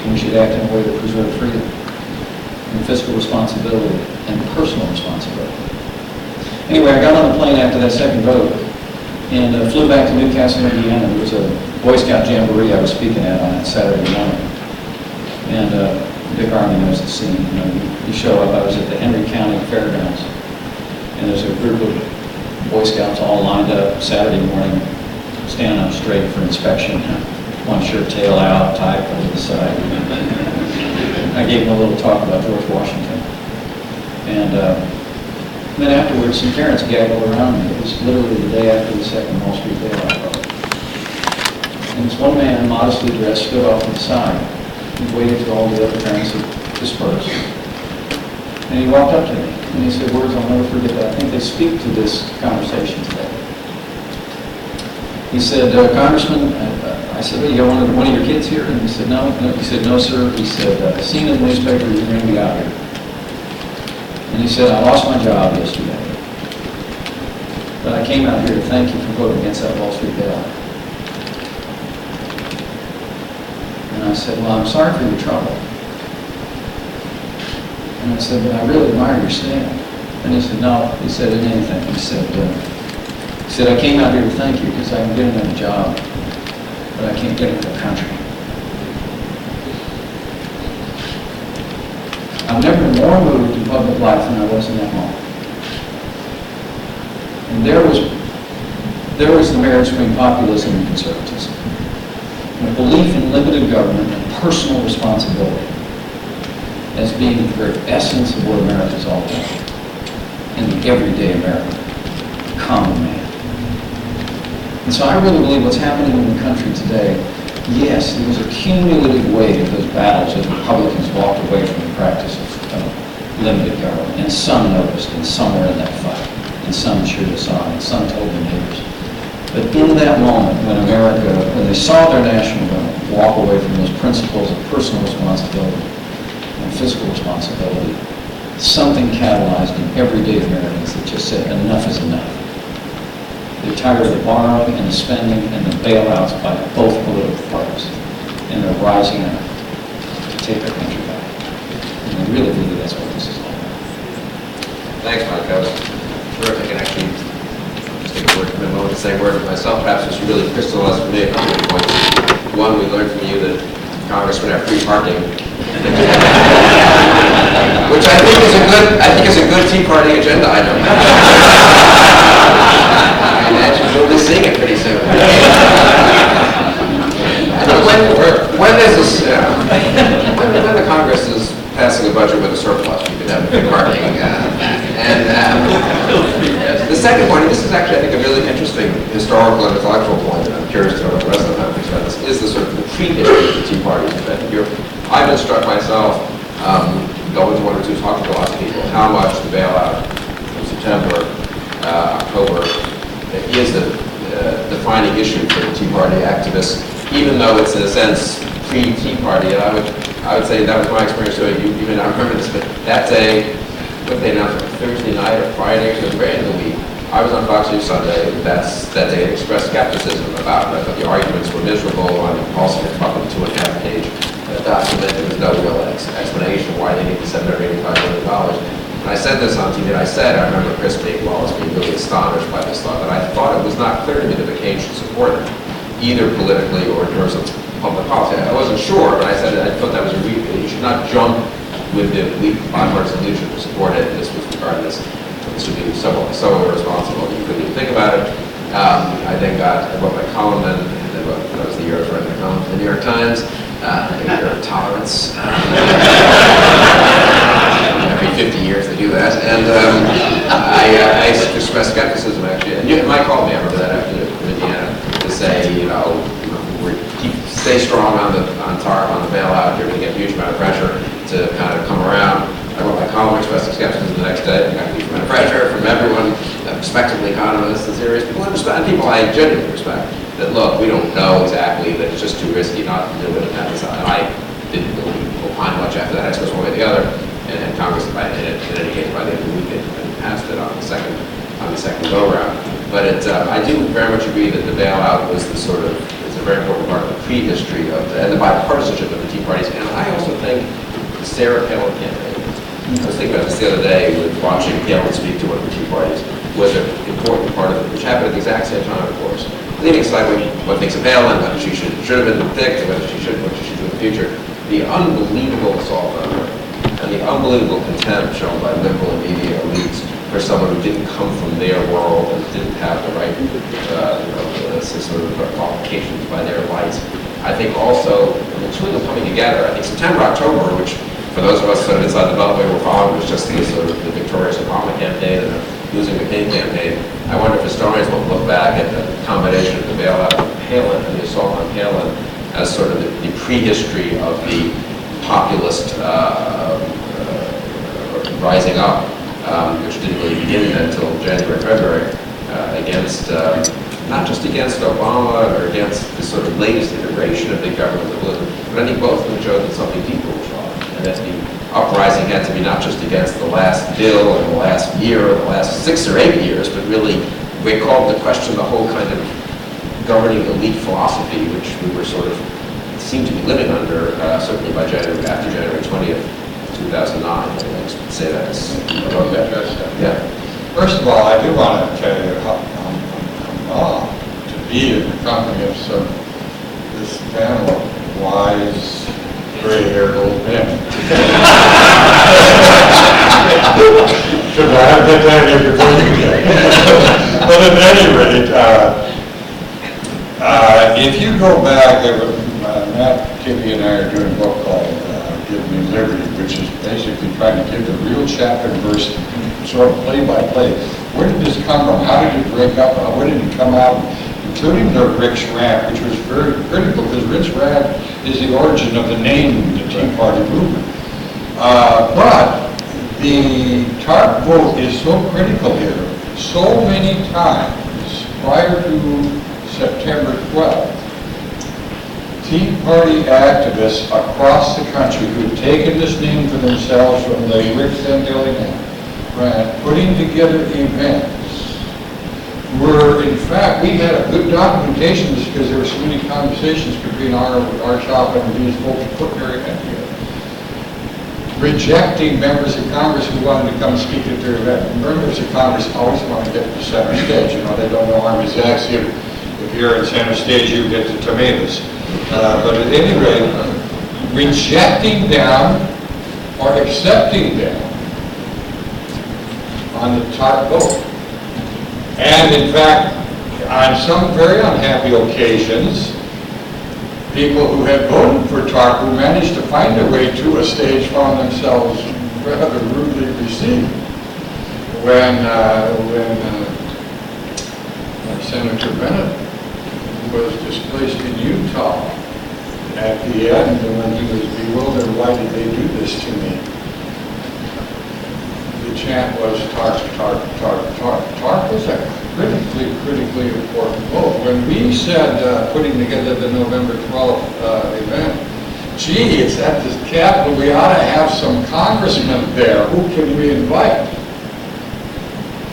And we should act in a way that preserves freedom and fiscal responsibility and personal responsibility. Anyway, I got on the plane after that second vote and flew back to Newcastle, Indiana. There was a Boy Scout jamboree I was speaking at on that Saturday morning. And Dick Armey knows the scene. You show up. I was at the Henry County Fairgrounds, and there's a group of Boy Scouts all lined up Saturday morning, standing up straight for inspection. One shirt tail out, tie pulled to the side. I gave them a little talk about George Washington. And then afterwards, some parents gaggled around me. It was literally the day after the second Wall Street bailout vote. And this one man, modestly dressed, stood off to the side and waited till all the other parents had dispersed. And he walked up to me and he said words I'll never forget that. I think they speak to this conversation today. He said, Congressman, I said, well, you got one of your kids here? And he said, no. He said, no, sir. He said, seen in the newspaper you're going to be out here. And he said, I lost my job yesterday. But I came out here to thank you for voting against that Wall Street bailout. And I said, well, I'm sorry for your trouble. And I said, but I really admire your stand. And he said, no. He said, in anything. He said, He said, I came out here to thank you because I can get him a job, but I can't get him a country. I've never been more moved in public life than I was in that moment. And there was the marriage between populism and conservatism. And a belief in limited government and personal responsibility as being the very essence of what America is all about. In the everyday American, common man. And so I really believe what's happening in the country today, yes, there was a cumulative weight of those battles as Republicans walked away from the practice of limited government. And some noticed, and some were in that fight, and some cheered us on, and some told their neighbors. But in that moment, when America, when they saw their national government walk away from those principles of personal responsibility and fiscal responsibility, something catalyzed in everyday Americans that just said, enough is enough. They're tired of the borrowing and the spending and the bailouts by both political parties. And they're rising up to take our country back. And I really believe that's what this is all about. Thanks, Mike. That was terrific. And actually, just take a moment to say a word of myself. Perhaps this really crystallized for me a couple of points. One, we learned from you that Congress would have free parking, which I think is a good Tea Party agenda item. I imagine we'll be seeing it pretty soon. When the Congress is passing a budget with a surplus, you can have free parking. The second point, and this is actually, I think, a really interesting historical and intellectual point, and I'm curious to know what the rest of the time thinks about this, is the sort of the pre-history of the Tea Party's event. I've been struck myself, going to one or two, talking to lots of people, how much the bailout in September, October, is the defining issue for the Tea Party activists, even though it's in a sense pre-Tea Party. And I would say that was my experience too. You may not remember this, but that day, what they announced, Thursday night or Friday, it was very end of the week. I was on Fox News Sunday. That day expressed skepticism about it. I thought the arguments were miserable. I mean, Paulson had probably 2.5-page document. There was no real explanation why they needed $785 million. And I said this on TV, and I remember Chris Wallace being really astonished by this thought, but I thought it was not clear to me that McCain should support it, either politically or in terms of public policy. I wasn't sure, but I said I thought that was you should not jump with the bipartisan leadership to support it. This was regarded as this would be so irresponsible that you couldn't even think about it. I then I wrote my column, and that was the year I was writing my column for the New York Times. Year of tolerance. Every 50 years they do that, and I expressed skepticism actually. And Mike called me, I remember that afternoon from Indiana, to say, stay strong on the bailout. You're going to get a huge amount of pressure to kind of come around. I wrote my column expressing skepticism the next day. I got a huge amount of pressure from everyone, respectable economists and serious people, and people I genuinely respect. That look, we don't know exactly, that it's just too risky not to do it, and I didn't really opine much after that. I suppose one way or the other, and Congress, in any case, by the end of the week, it passed it on the second go-around. But I do very much agree that the bailout was it's a very important part of the prehistory and the bipartisanship of the Tea Parties. And I also think the Sarah Palin campaign, I was thinking about this the other day with watching Palin speak to one of the Tea Parties, was an important part of it, which happened at the exact same time, of course. Leaving aside what thinks of Palin, whether she should have been picked, whether she should, what she should do in the future, the unbelievable assault on her, and the unbelievable contempt shown by liberal and media elites for someone who didn't come from their world and didn't have the right sort of qualifications by their lights. I think also, the two of them coming together, I think September, October, which for those of us sort of inside the Beltway were following, was just the sort of the victorious Obama campaign and the losing McCain campaign. I wonder if historians will look back at the combination of the bailout of Palin and the assault on Palin as sort of the prehistory of the populist rising up, which didn't really begin until January, February, against, not just against Obama or against the sort of latest iteration of big government liberalism, but I think both of them showed that something deeper was wrong, and that the uprising had to be not just against the last bill or the last year or the last 6 or 8 years, but really we called into question the whole kind of governing elite philosophy, which we were sort of seemed to be living under, certainly by after January 20th, 2009. I say that as Yeah. First of all, I do want to tell you he in the company of this panel of wise, gray-haired old men. Should I have get that here before you get? But at any rate, if you go back, Matt Kibbe and I are doing a book called Give Me Liberty, which is basically trying to give the real chapter and verse, sort of play by play. Where did this come from? How did it break up? Where did it come out? Including the Rich Rad, which was very critical, because Rich Rad is the origin of the name, the Tea Party movement. But the TARP vote is so critical here. So many times prior to September 12th, Tea Party activists across the country who've taken this name for themselves from the Rick Sandelli grant, putting together events, were, in fact, we had a good documentation because there were so many conversations between our shop and these folks who put their event together, rejecting members of Congress who wanted to come speak at their event. Members of Congress always want to get to the center stage. You know, they don't know Army's axiom. If you're in center stage, you get the tomatoes. But at any rate, rejecting them or accepting them on the TARP vote. And in fact, on some very unhappy occasions, people who had voted for TARP who managed to find their way to a stage found themselves rather rudely received when Senator Bennett was displaced in Utah at the end, and when he was bewildered, why did they do this to me? The chant was TARP, TARP, TARP, TARP. TARP was a critically important vote. When we said, putting together the November 12th event, gee, it's at this Capitol, we ought to have some congressmen there. Who can we invite?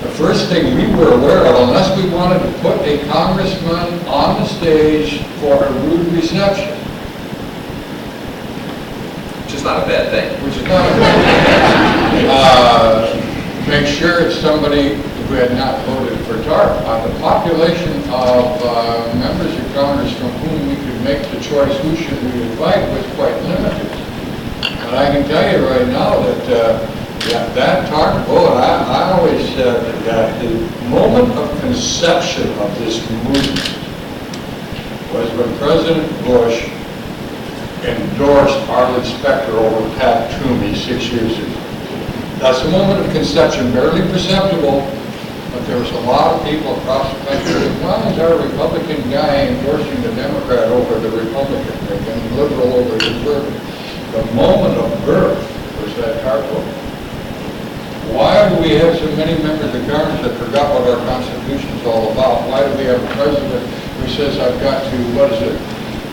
The first thing we were aware of, unless we wanted to put a congressman on the stage for a rude reception, Which is not a bad thing. which is not a make sure it's somebody who had not voted for TARP. The population of members of Congress from whom we could make the choice who should we invite was quite limited. But I can tell you right now that that TARP vote, I always said that the moment of conception of this movement was when President Bush endorsed Arlen Specter over Pat Toomey 6 years ago. That's a moment of conception, barely perceptible, but there was a lot of people across the country, as long as our Republican guy endorsing the Democrat over the Republican, and liberal over the conservative. The moment of birth was that TARP vote. Why do we have so many members of Congress that forgot what our Constitution is all about? Why do we have a president who says, I've got to,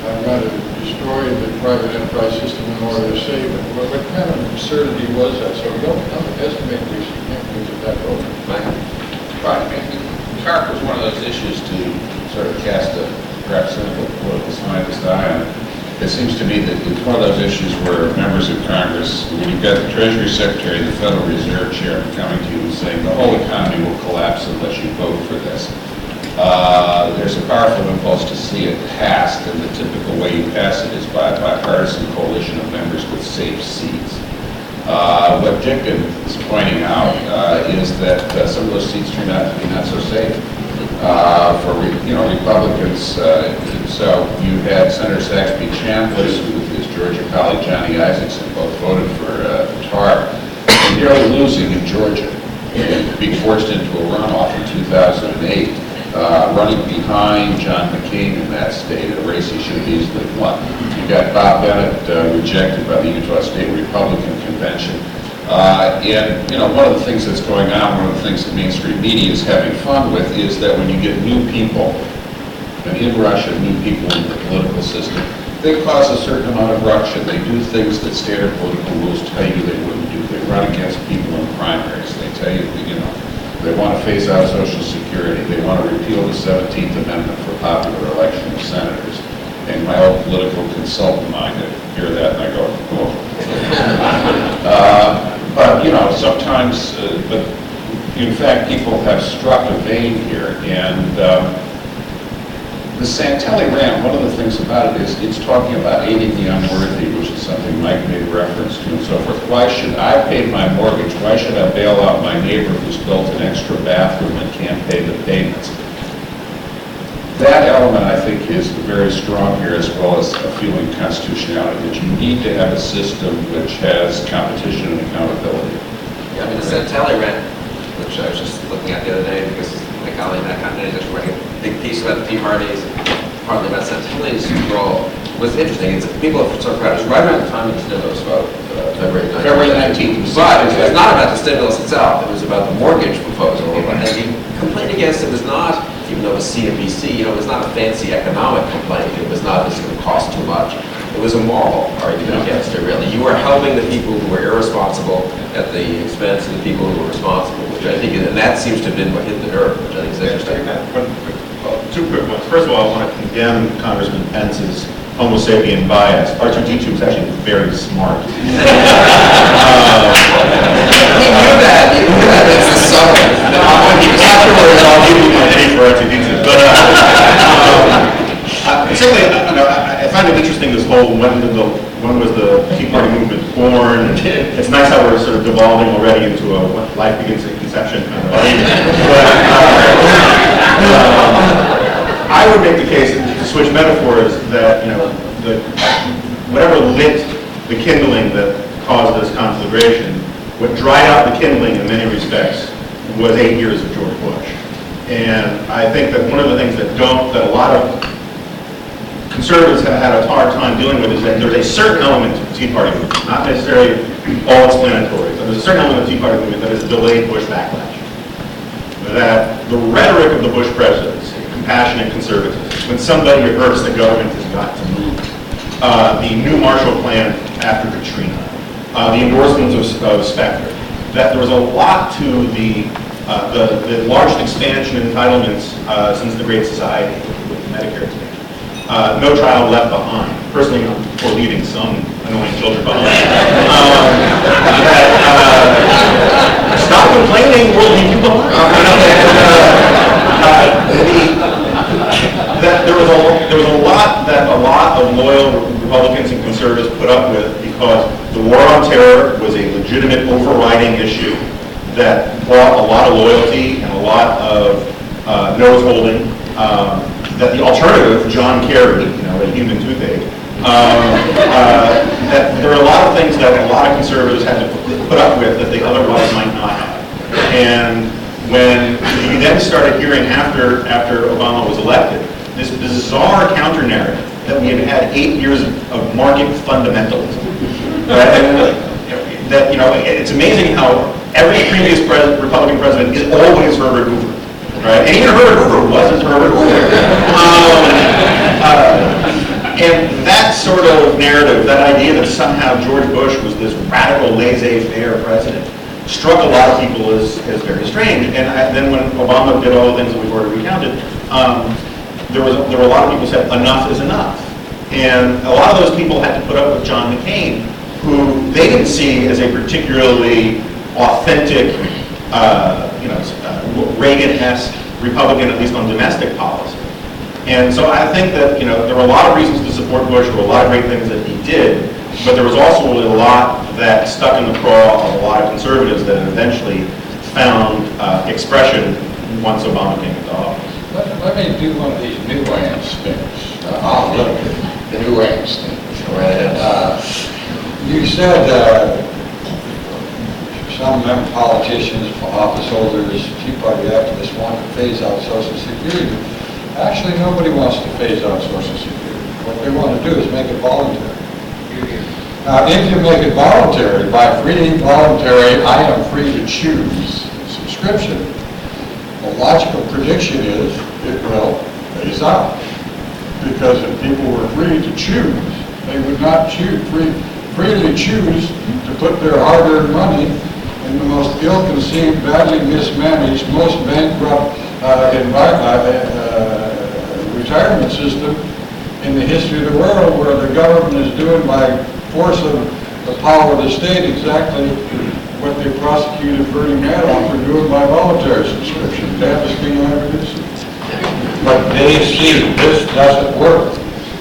I've got to destroy the private enterprise system in order to save it? What kind of absurdity was that? So don't underestimate the significance of that vote. Right, TARP was one of those issues to sort of cast a perhaps cynical political scientist eye on it. It seems to me that it's one of those issues where members of Congress, when you've got the Treasury Secretary and the Federal Reserve Chairman coming to you and saying the whole economy will collapse unless you vote for this, there's a powerful impulse to see it passed, and the typical way you pass it is by a bipartisan coalition of members with safe seats. What Dick is pointing out is that some of those seats turned out to be not so safe for Republicans. So you had Senator Saxby Chambliss with his Georgia colleague Johnny Isakson, both voted for TARP, and nearly losing in Georgia and being forced into a runoff in 2008, running behind John McCain in that state, a race he should have easily won. You got Bob Bennett rejected by the Utah State Republican Convention. And one of the things that's going on, one of the things that Main Street media is having fun with is that when you get new people, and in Russia, new people in the political system, they cause a certain amount of ruction. They do things that standard political rules tell you they wouldn't do. They run against people in primaries. They tell you, they want to phase out Social Security. They want to repeal the 17th Amendment for popular election of senators. And my old political consultant mind, I hear that and I go, oh. But, sometimes, but in fact, people have struck a vein here. And The Santelli Ram, one of the things about it is it's talking about aiding the unworthy, which is something Mike made reference to and so forth. Why should I pay my mortgage? Why should I bail out my neighbor who's built an extra bathroom and can't pay the payments? That element, I think, is very strong here, as well as a feeling of constitutionality, that you need to have a system which has competition and accountability. Yeah, I mean, the Santelli rent, which I was just looking at the other day, because my colleague Matt Continental is actually writing a big piece about the Tea Parties, partly about Santelli's role, was interesting. It's, people have sort of crowded. It was right around the time of the stimulus vote, February 19th. February 19th. But it was not about the stimulus itself. It was about the mortgage proposal. And the complaint against it was not, even though it was CNBC, it was not a fancy economic complaint. It was not this going to cost too much. It was a moral argument against it, really. You were helping the people who were irresponsible at the expense of the people who were responsible, which I think, and that seems to have been what hit the nerve, which I think is interesting. Two quick ones. First of all, I want to condemn Congressman Pence's Homo sapien bias. R2-D2 is actually very smart. He knew that. He knew that. It's the summer. Afterwards, I'll give you my name for R2-D2. But certainly, I find it interesting, this whole when was the Tea Party movement born? And it's nice how we're sort of devolving already into a what life begins at conception kind of argument. But I would make the case, to switch metaphors, that whatever lit the kindling that caused this conflagration, what dried out the kindling in many respects was 8 years of George Bush. And I think that one of the things that a lot of conservatives have had a hard time dealing with is that there's a certain element to the Tea Party movement, not necessarily all explanatory, but there's a certain element of the Tea Party movement that is delayed Bush backlash. That the rhetoric of the Bush presidency, compassionate conservatism, when somebody hurts, the government has got to move. The new Marshall Plan after Katrina, the endorsements of Specter, that there was a lot to the largest expansion in entitlements since the Great Society with Medicare expansion. No child left behind. Personally, I'm for leaving some annoying children behind. Stop complaining, we'll leave you behind. There was a lot that a lot of loyal Republicans and conservatives put up with, because the war on terror was a legitimate overriding issue that brought a lot of loyalty and a lot of nose holding. That the alternative, John Kerry, a human toothache, that there are a lot of things that a lot of conservatives had to put up with that they otherwise might not have. And when you then started hearing after Obama was elected, this bizarre counter-narrative that we had had 8 years of market fundamentalism. Right? That, it's amazing how every previous Republican president is always Herbert Hoover. Right? And even Herbert Hoover wasn't Herbert Hoover. And that sort of narrative, that idea that somehow George Bush was this radical laissez-faire president, struck a lot of people as very strange. And then when Obama did all the things that we've already recounted, there were a lot of people who said, enough is enough. And a lot of those people had to put up with John McCain, who they didn't see as a particularly authentic, Reagan-esque Republican, at least on domestic policy. And so I think that, there were a lot of reasons to support Bush. There were a lot of great things that he did, but there was also a lot that stuck in the craw of a lot of conservatives that eventually found expression once Obama came into office. Let me do one of these nuance things. I'll look at the nuance thing. You said some politicians, office holders, Tea Party activists want to phase out Social Security. Actually, nobody wants to phase out Social Security. What they want to do is make it voluntary. Now, if you make it voluntary, by free voluntary, I am free to choose subscription. The logical prediction is it will phase out. Because if people were free to choose, they would not freely choose to put their hard-earned money in the most ill-conceived, badly mismanaged, most bankrupt retirement system in the history of the world, where the government is doing by force of the power of the state exactly what they prosecuted Bernie Madoff for doing by voluntary subscription. Damnedest thing I ever did see. But what they see. This doesn't work.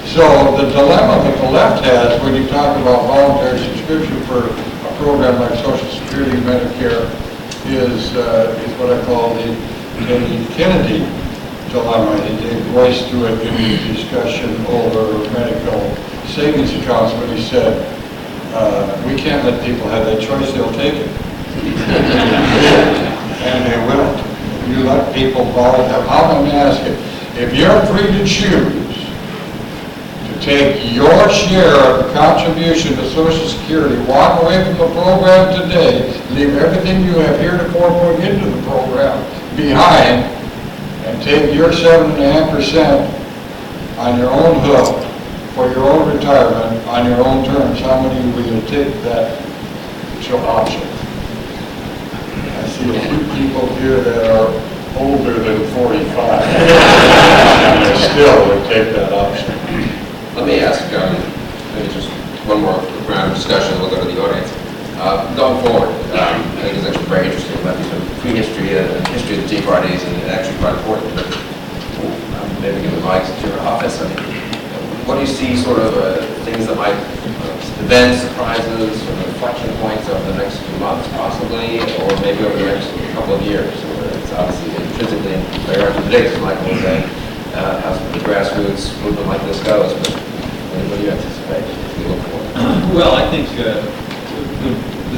So the dilemma that the left has when you talk about voluntary subscription for a program like Social Security, Medicare, is what I call the Kennedy dilemma. He gave voice to it in the discussion over medical savings accounts when he said, we can't let people have that choice, they'll take it. And they will. You let people borrow them. I'm going to ask you, if you're free to choose to take your share of the contribution to Social Security, walk away from the program today, leave everything you have heretofore put into the program behind, and take your 7.5% on your own hook for your own retirement on your own terms, how many will you take that option? I see a few people here that are older than 45, and they still would take that option. Let me ask, maybe just one more round of discussion, we'll go to the audience. Going forward, I think it's actually very interesting about the prehistory and history of the Tea Parties, and actually quite important, but maybe give the mics to your office. I mean, what do you see sort of things that might, events, surprises, sort of inflection points over the next few months possibly, or maybe over the next couple of years? It's obviously intrinsically very hard to predict, as Michael was saying, how the grassroots movement like this goes, but what do you anticipate as we look forward? Well, I think the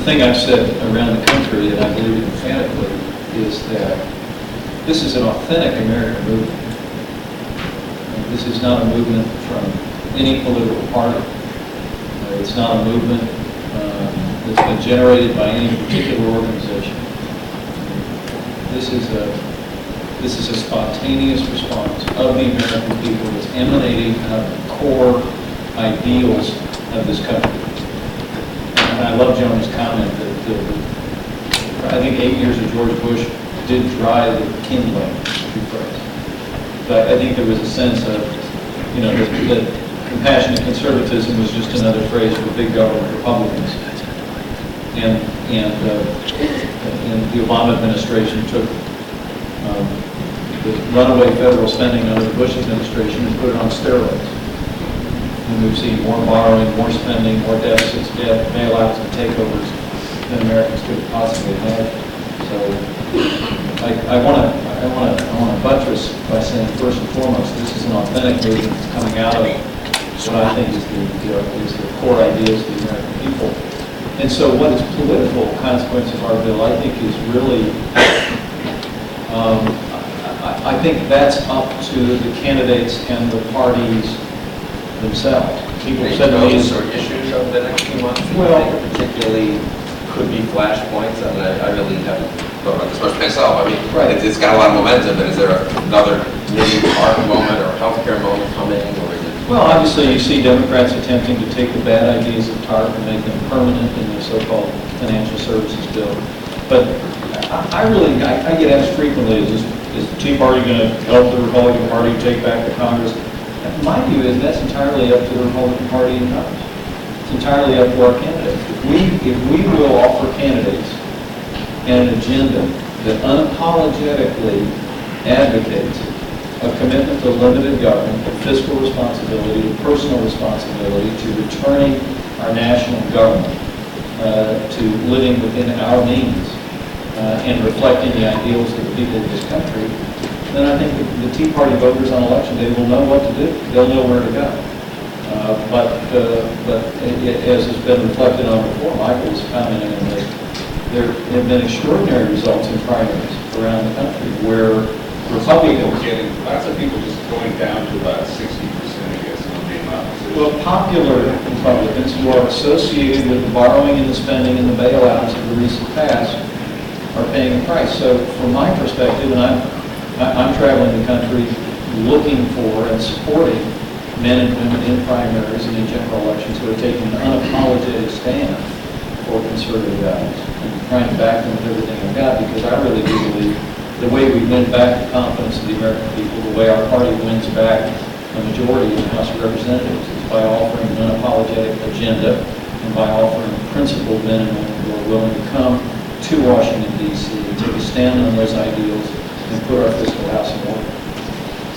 thing I've said around the country, and I believe emphatically, is that this is an authentic American movement. This is not a movement from any political party. It's not a movement that's been generated by any particular organization. This is a spontaneous response of the American people that's emanating out of the core ideals of this country. And I love Jonah's comment that I think 8 years of George Bush did dry the kindling, to phrase. But I think there was a sense of, that compassionate conservatism was just another phrase for big government Republicans. And the Obama administration took the runaway federal spending under the Bush administration and put it on steroids. And we've seen more borrowing, more spending, more deficits, debt, bailouts, and takeovers than Americans could have possibly imagine. So I want to buttress by saying, first and foremost, this is an authentic movement that's coming out of what I think is the core ideas of the American people. And so what is political consequence of our bill, I think, is really, I think that's up to the candidates and the parties themselves. People said to me, those sort of issues over the next few months, well, I think particularly could be flashpoints. I mean, I really haven't thought about this much myself. I mean, right. It's got a lot of momentum, but is there another maybe art moment or healthcare moment coming, or is it? well, obviously you see Democrats attempting to take the bad ideas of TARP and make them permanent in the so-called financial services bill. But I get asked frequently, is the Tea Party going to help the Republican Party take back the Congress? My view is that's entirely up to the Republican Party in Congress. It's entirely up to our candidates. If we will offer candidates an agenda that unapologetically advocates a commitment to limited government, to fiscal responsibility, to personal responsibility, to returning our national government to living within our means and reflecting the ideals of the people of this country, then I think the Tea Party voters on election day will know what to do. They'll know where to go. But as has been reflected on before, Michael was commenting on this, there have been extraordinary results in primaries around the country where Republicans Getting lots of people just going down to about 60%, I guess, on the amount. well, popular Republicans who are associated with the borrowing and the spending and the bailouts of the recent past are paying a price. So from my perspective, and I'm traveling the country looking for and supporting men and women in primaries and in general elections who are taking an unapologetic stand for conservative values and trying to back them with everything I've got, because I really do believe the way we win back the confidence of the American people, the way our party wins back a majority in the House of Representatives, is by offering an unapologetic agenda and by offering principled men and women who are willing to come to Washington, D.C., and take a stand on those ideals and put our fiscal house in order.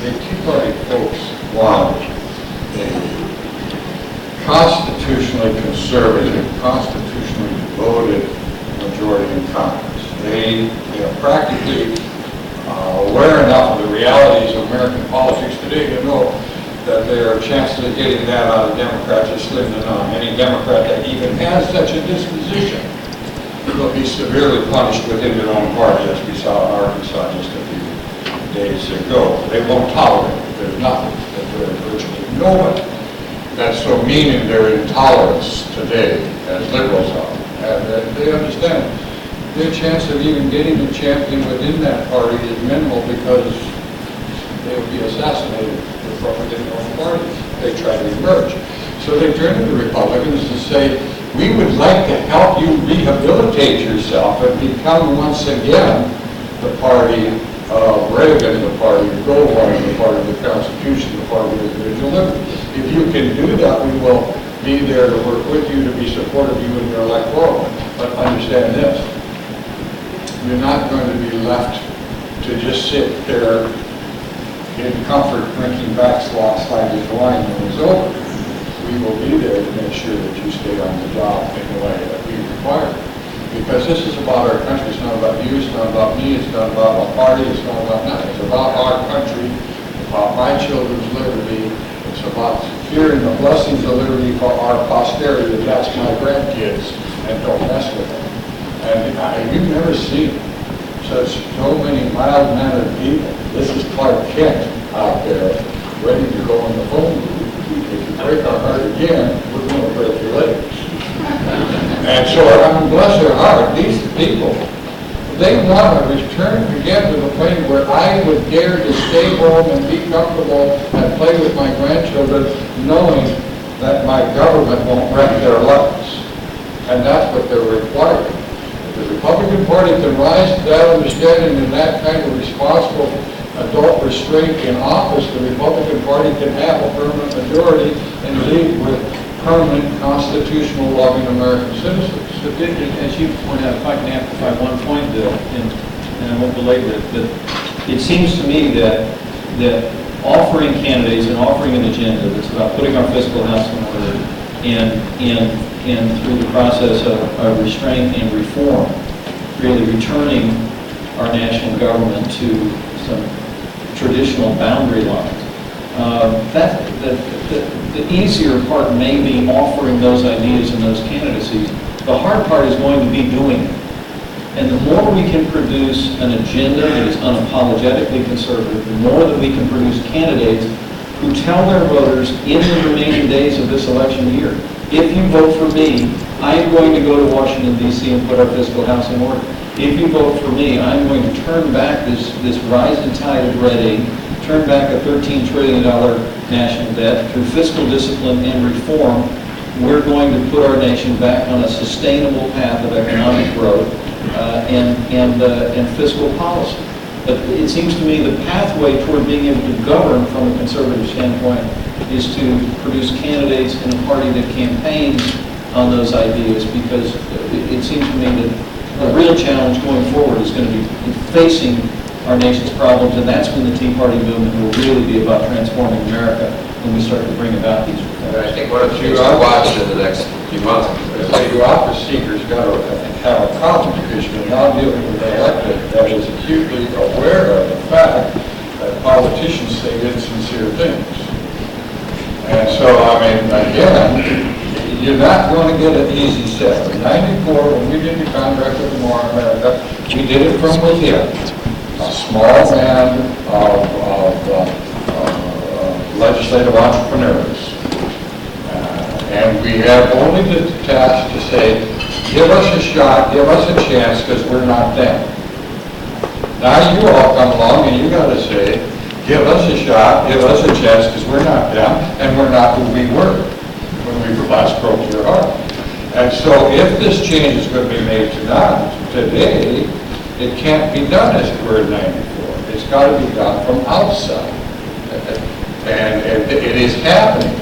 The Tea Party their chances of getting that out of Democrats are slim to none. Any Democrat that even has such a disposition will be severely punished within their own party, as we saw in Arkansas just a few days ago. They won't tolerate it. There's nothing. There's virtually nobody that's so mean in their intolerance today as liberals are. And they understand their chance of even getting a champion within that party is minimal because they would be assassinated within their own parties. They try to emerge. So they turn to the Republicans to say, we would like to help you rehabilitate yourself and become once again the party of Reagan, the party of Goldwater, the party of the Constitution, the party of individual liberty. If you can do that, we will be there to work with you, to be supportive of you in your electoral. But understand this, you're not going to be left to just sit there in comfort drinking backsliding wine when it's over. We will be there to make sure that you stay on the job in the way that we require. Because this is about our country. It's not about you, it's not about me, it's not about our party, it's not about nothing. It's about our country, about my children's liberty. It's about securing the blessings of liberty for our posterity. That's my grandkids, and don't mess with them. And you've never seen so many mild-mannered people. This is Clark Kent out there, ready to go on the phone booth. If you break our heart again, we're going to break your legs. And so, bless their heart, these people, they want to return again to the point where I would dare to stay home and be comfortable and play with my grandchildren, knowing that my government won't wreck their lives. And that's what they're requiring. If the Republican Party can rise to that understanding and that kind of responsible adult restraint in office, the Republican Party can have a permanent majority and lead with permanent, constitutional, loving American citizens. So, as you point out, if I can amplify one point, Bill, and I won't belabor it, but it seems to me that offering candidates and offering an agenda that's about putting our fiscal house in order and through the process of restraint and reform, really returning our national government to some traditional boundary lines. The easier part may be offering those ideas and those candidacies. The hard part is going to be doing it. And the more we can produce an agenda that is unapologetically conservative, the more that we can produce candidates who tell their voters in the remaining days of this election year, if you vote for me, I am going to go to Washington, D.C. and put our fiscal house in order. If you vote for me, I'm going to turn back this rising tide of red ink, turn back a $13 trillion national debt through fiscal discipline and reform. We're going to put our nation back on a sustainable path of economic growth and fiscal policy. But it seems to me the pathway toward being able to govern from a conservative standpoint is to produce candidates in a party that campaigns on those ideas, because it seems to me that the real challenge going forward is going to be facing our nation's problems, and that's when the Tea Party movement will really be about transforming America when we start to bring about these reforms. And I think one of the things to watch in the next few months. The office seekers got to have a problem, because you're now dealing with an elected that is acutely aware of the fact that politicians say insincere things. And so, again, you're not going to get an easy step. In '94, when we did the contract with More America, we did it from within. A small band of legislative entrepreneurs. And we have only the task to say, give us a shot, give us a chance, because we're not them. Now you all come along and you got to say, give us a shot, give us a chance, because we're not them, and we're not who we were when we last broke your heart. And so if this change is going to be made today, it can't be done as it were in '94. It's got to be done from outside. And it is happening.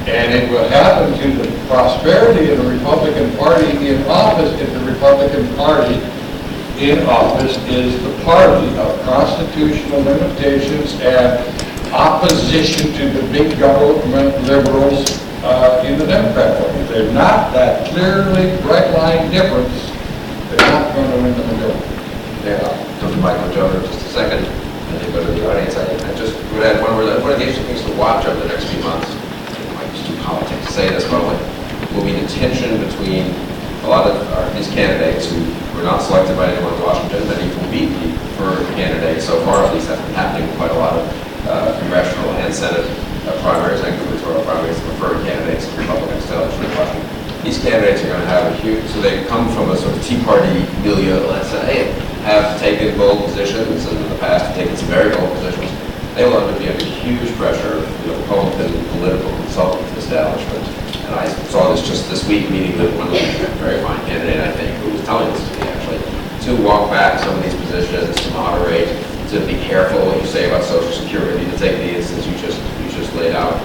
And it will happen to the prosperity of the Republican Party in office if the Republican Party in office is the party of constitutional limitations and opposition to the big government liberals in the Democrat Party. If they're not that clearly bright line difference, they're not going to win the majority. Yeah, Dr. Michael Jones, just a second, and then go to the audience. I just would add one of the interesting things to watch over the next next few months, I might just do politics to say this, but will be the tension between a lot of these candidates who were not selected by anyone in Washington, many will be the preferred candidates so far, at least that's been happening in quite a lot of congressional and Senate primaries and gubernatorial primaries, preferred candidates, Republicans to Washington. These candidates are going to have a huge, so they come from a sort of Tea Party milieu, let's say, have taken bold positions, and in the past have taken some very bold positions. They will have to be under huge pressure of the Republican political consultant establishment. And I saw this just this week, meeting with one very fine candidate, I think, who was telling this to me, actually, to walk back some of these positions, to moderate, to be careful what you say about Social Security, to take the instance you just laid out.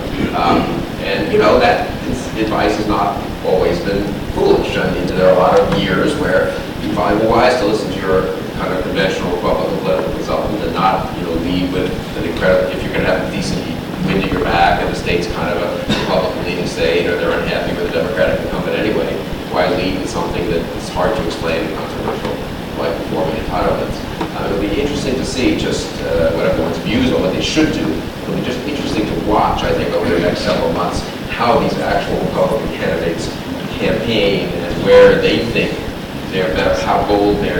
And, you know, that advice has not always been foolish. I mean, there are a lot of years where you find it wise to listen to your kind of conventional Republican political consultant and not, you know, lead with an incredible, if you're going to have a decent wind at your back and the state's kind of a Republican leading state or they're unhappy with the Democratic incumbent anyway, why lead with something that's hard to explain and controversial, like reforming entitlements? It'll be interesting to see just what everyone's views on what they should do. It'll be just interesting to watch, I think, over the next several months, how these actual Republican candidates campaign and where they think they're better, how bold they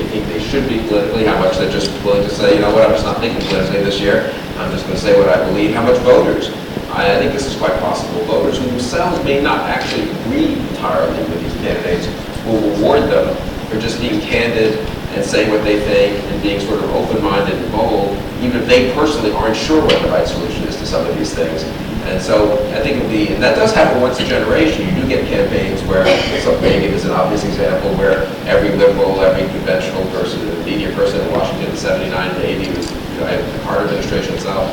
think they should be politically, how much they're just willing to say, you know what, I'm just not thinking politically this year, I'm just going to say what I believe, how much voters. I think this is quite possible. Voters who themselves may not actually agree entirely with these candidates will reward them for just being candid and saying what they think and being sort of open-minded and bold, even if they personally aren't sure what the right solution is to some of these things. And so I think it'll be, and that does happen once a generation. You do get campaigns where, so Reagan is an obvious example, where every liberal, every conventional person, media person in Washington in 79 to 80 was, you know, the Carter administration itself,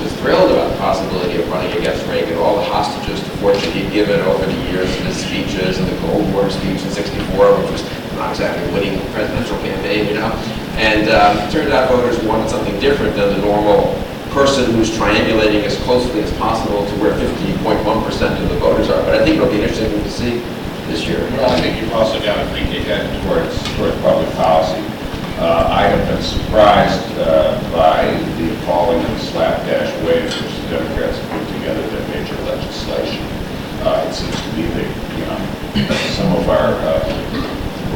was thrilled about the possibility of running against Reagan, all the hostages to fortune he'd given over the years in his speeches, and the Cold War speech in '64, which was not exactly a winning presidential campaign, you know. And it turned out voters wanted something different than the normal person who's triangulating as closely as possible to where 50.1% of the voters are. But I think it'll be interesting to see this year. Well, I think you've also got to think ahead towards public policy. I have been surprised by the appalling and slapdash way in which the Democrats put together their major legislation. It seems to me that, you know, some of our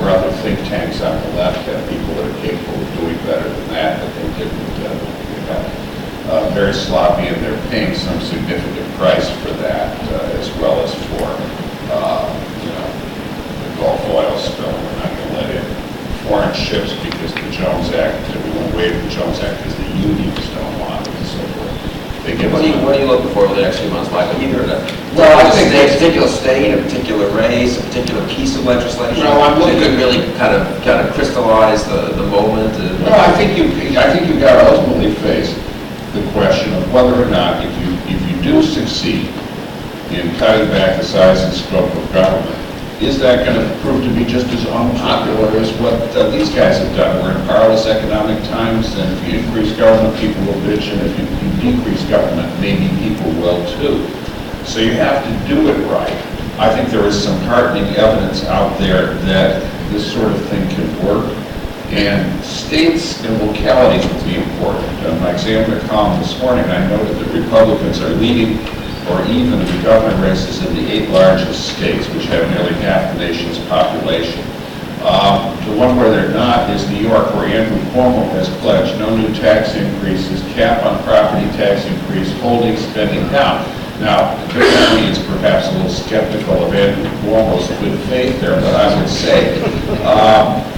other think tanks on the left have people that are capable of doing better than that, but they didn't. Very sloppy, and they're paying some significant price for that, as well as for, you know, the Gulf oil spill. We're not going to let in foreign ships because the Jones Act, we won't waive the Jones Act because the unions don't want it and so forth. They give What are you looking for over the next few months, Michael? Either I think a particular state, a particular race, a particular piece of legislation. No, I'm looking that could really kind of crystallize the moment. Well, I think you've got to ultimately face the question of whether or not, if you do succeed in cutting back the size and scope of government, is that going to prove to be just as unpopular as what these guys have done? We're in perilous economic times, and if you increase government, people will bitch, and if you decrease government, maybe people will too. So you have to do it right. I think there is some heartening evidence out there that this sort of thing can work, and states and localities will be important. In my Examiner column this morning, I noted that Republicans are leading or even the government races in the 8 largest states, which have nearly half the nation's population. The one where they're not is New York, where Andrew Cuomo has pledged no new tax increases, cap on property tax increase, holding spending down. Now, the is perhaps a little skeptical of Andrew Cuomo's good faith there, but I would say,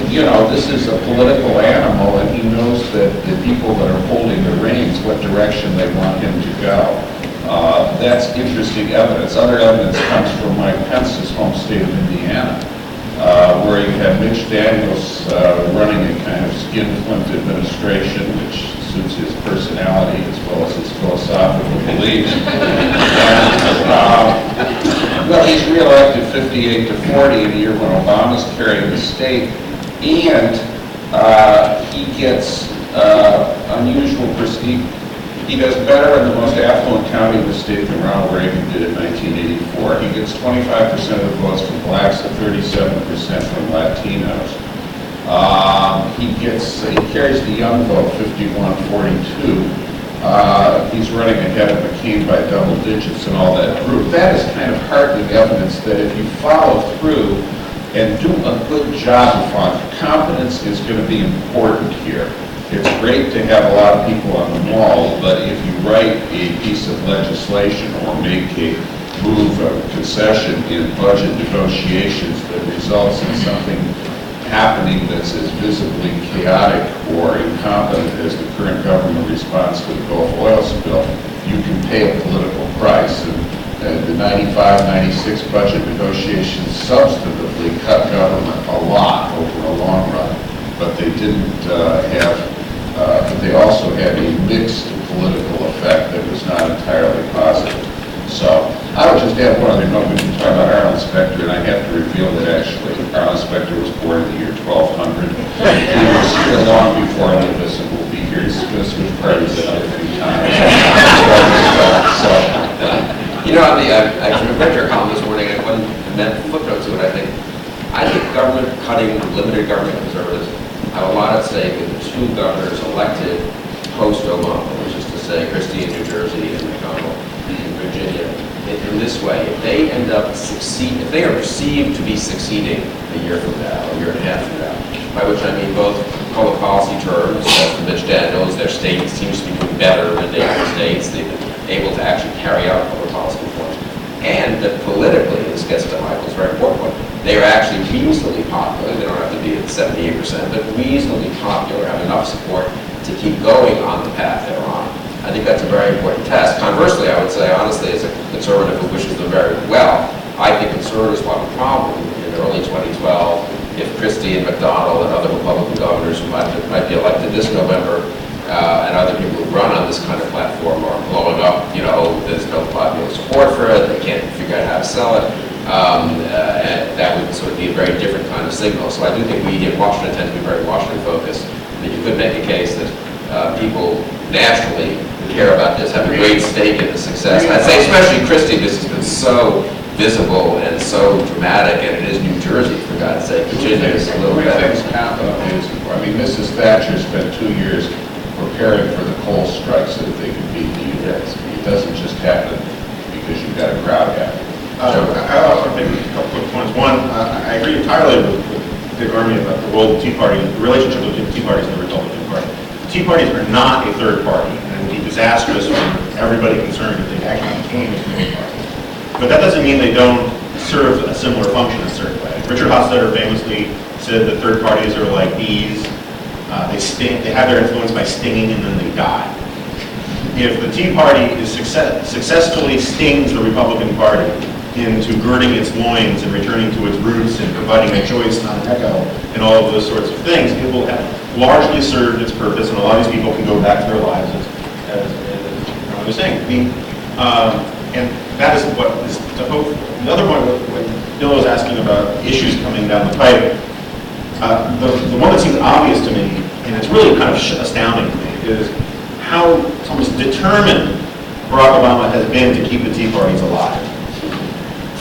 you know, this is a political animal, and he knows that the people that are holding the reins, what direction they want him to go. That's interesting evidence. Other evidence comes from Mike Pence's home state of Indiana, where you have Mitch Daniels running a kind of skinflint administration, which suits his personality as well as his philosophical beliefs. Well, he's reelected 58 to 40 in a year when Obama's carrying the state, and he gets unusual prestige. He does better in the most affluent county in the state than Ronald Reagan did in 1984. He gets 25% of the votes from blacks and 37% from Latinos. He carries the young vote 51-42, He's running ahead of McCain by double digits and all that group. That is kind of heartening evidence that if you follow through and do a good job on competence is going to be important here. It's great to have a lot of people on the wall, but if you write a piece of legislation or make a move of concession in budget negotiations that results in something happening that's as visibly chaotic or incompetent as the current government response to the Gulf oil spill, you can pay a political price. And the 95-96 budget negotiations substantively cut government a lot over a long run, but they didn't but they also had a mixed political effect that was not entirely positive. So I would just add one other note. We've been talking about Arlen Specter, and I have to reveal that actually Arlen Specter was born in the year 1200. He was here long before any of us, and will be here. He's going to switch parties another few times. So, You know, I read your column this morning, and one footnote to it, I think government cutting, limited government conservatism have a lot at stake with the two governors elected post-Obama, which is to say Christie in New Jersey and McConnell in Virginia. In this way, if they end up if they are perceived to be succeeding a year from now, a year and a half from now, by which I mean both public policy terms, as Mitch Daniels, their state seems to be doing better than neighboring states, they've been able to actually carry out public policy reforms, and that politically, this gets to Michael's very important point, they are actually reasonably popular. They don't have to be at 78%, but reasonably popular, have enough support to keep going on the path they're on. I think that's a very important test. Conversely, I would say, honestly, as a conservative who wishes them very well, I think conservatives will have a problem in early 2012 if Christie and McDonnell and other Republican governors who might be elected this November and other people who run on this kind of platform are blowing up, there's no popular support for it, they can't figure out how to sell it. And that would sort of be a very different kind of signal. So I do think we in Washington tend to be very Washington-focused, that you could make a case that people nationally who care about this have a great stake in the success. I'd say especially Christie, this has been so visible and so dramatic, and it is New Jersey, for God's sake. Virginia is a little better. I mean, Mrs. Thatcher spent 2 years preparing for the coal strike so that they could beat the unions. It doesn't just happen because you've got a crowd happen. I'll also make a couple quick points. One, I agree entirely with Dick Armey about the role of the Tea Party, the relationship between the Tea Parties and the Republican Party. The Tea Parties are not a third party, and it would be disastrous for everybody concerned if they actually became a third party. But that doesn't mean they don't serve a similar function in a certain way. Richard Hofstadter famously said that third parties are like bees. They have their influence by stinging and then they die. If the Tea Party is successfully stings the Republican Party into girding its loins and returning to its roots and providing a choice, not an echo, and all of those sorts of things, it will have largely served its purpose, and a lot of these people can go back to their lives as I was saying. And that is what is to hope. The other point, when Bill was asking about issues coming down the pipe, the one that seems obvious to me, and it's really kind of astounding to me, is how almost determined Barack Obama has been to keep the Tea Parties alive.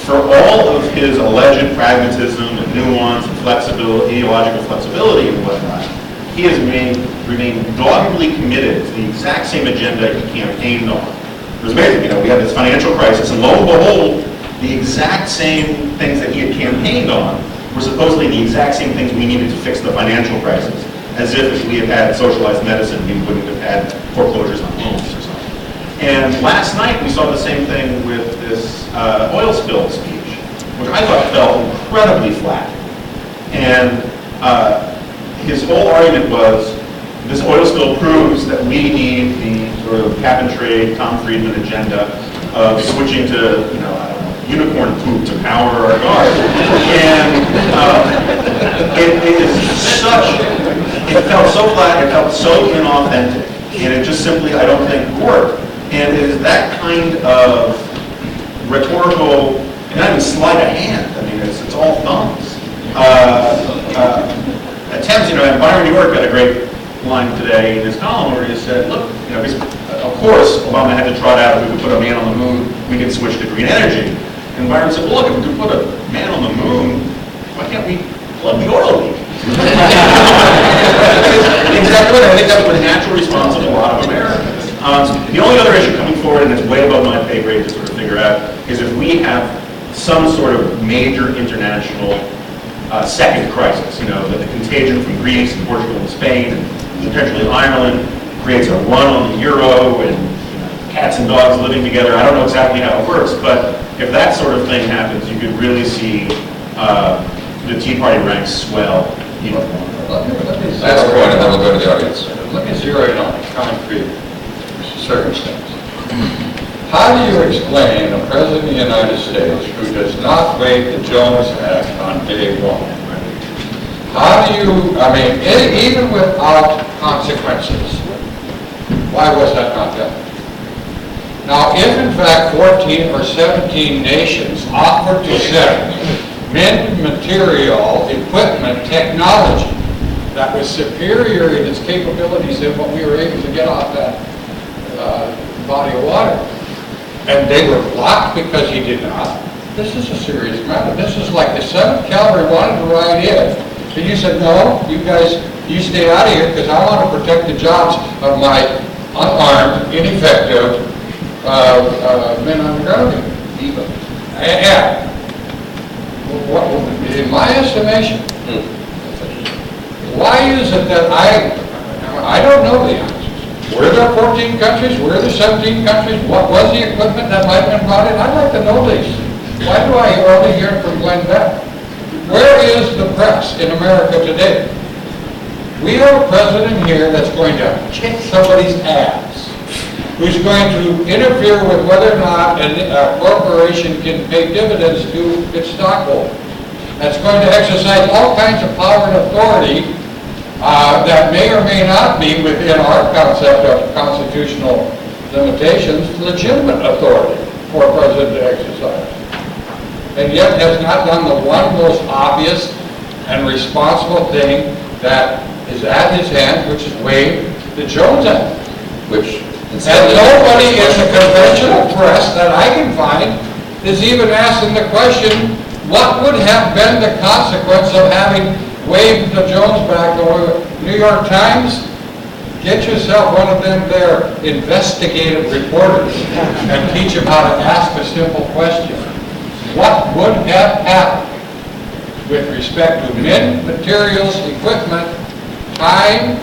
For all of his alleged pragmatism and nuance and flexibility, ideological flexibility and whatnot, he has remained doggedly committed to the exact same agenda he campaigned on. It was amazing, we had this financial crisis, and lo and behold, the exact same things that he had campaigned on were supposedly the exact same things we needed to fix the financial crisis. As if we had had socialized medicine, we wouldn't have had foreclosures on homes or something. And last night, we saw the same thing with this oil spill speech, which I thought fell incredibly flat. And his whole argument was, this oil spill proves that we need the sort of cap and trade, Tom Friedman agenda of switching to, unicorn poop to power our guard. And it felt so flat, it felt so inauthentic, and it just simply, I don't think, worked. And it is that kind of rhetorical, not even sleight of hand, it's all thumbs. Attempts, and Byron New York got a great line today in his column where he said, look, of course, Obama had to trot out, if we could put a man on the moon, we could switch to green energy. And Byron said, well, look, if we could put a man on the moon, why can't we plug the oil leak? Exactly. I think that was the natural response of a lot of Americans. The only other issue coming forward, and it's way above my pay grade to sort of figure out, is if we have some sort of major international second crisis, that the contagion from Greece and Portugal and Spain and potentially Ireland creates a run on the euro and cats and dogs living together. I don't know exactly how it works, but if that sort of thing happens, you could really see the Tea Party ranks swell even more. Last point, and then we'll go to the audience. Let me zero in on a concrete circumstance. How do you explain a president of the United States who does not waive the Jones Act on day one? How do you, even without consequences, why was that not done? Now, if in fact 14 or 17 nations offered to send men, material, equipment, technology that was superior in its capabilities than what we were able to get off that body of water, and they were blocked because he did not, this is a serious matter. This is like the 7th Cavalry wanted to ride in, and you said, no, you guys, you stay out of here because I want to protect the jobs of my unarmed, ineffective men on the ground. And in my estimation, why is it that I don't know the answers? Were there 14 countries? Were there 17 countries? What was the equipment that might have been brought in? I'd like to know these. Why do I only hear from Glenn Beck? Where is the press in America today? We have a president here that's going to kick somebody's ass, who's going to interfere with whether or not a corporation can pay dividends to its stockholders. That's going to exercise all kinds of power and authority that may or may not be within our concept of constitutional limitations, legitimate authority for a president to exercise. And yet has not done the one most obvious and responsible thing that is at his hand, which is waive the Jones Act. And nobody in the conventional press that I can find is even asking the question, what would have been the consequence of having waived the Jones Act? Or New York Times, get yourself one of them there investigative reporters and teach them how to ask a simple question. What would have happened with respect to men, materials, equipment, time,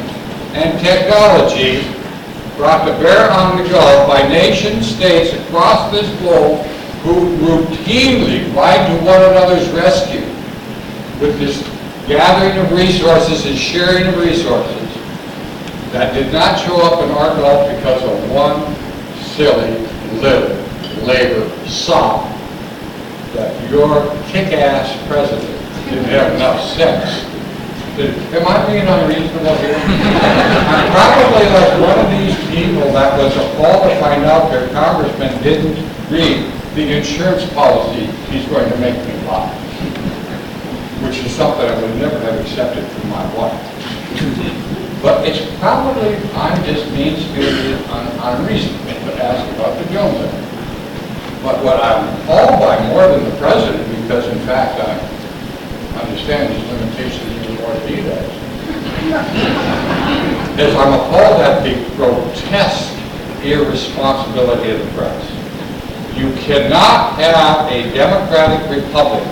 and technology brought to bear on the Gulf by nation states across this globe who routinely ride to one another's rescue with this gathering of resources and sharing of resources that did not show up in our Gulf because of one silly little labor sop that your kick-ass president didn't have enough sense. Am I being unreasonable here? I'm probably like one of these people that was appalled to find out their congressman didn't read the insurance policy he's going to make me buy, which is something I would never have accepted from my wife. But it's probably, I'm just mean-spirited, unreasonable to ask about the Jones Act. But what I'm appalled by more than the president, because in fact I understand his limitations even more than he does, is I'm appalled at the grotesque irresponsibility of the press. You cannot have a democratic republic,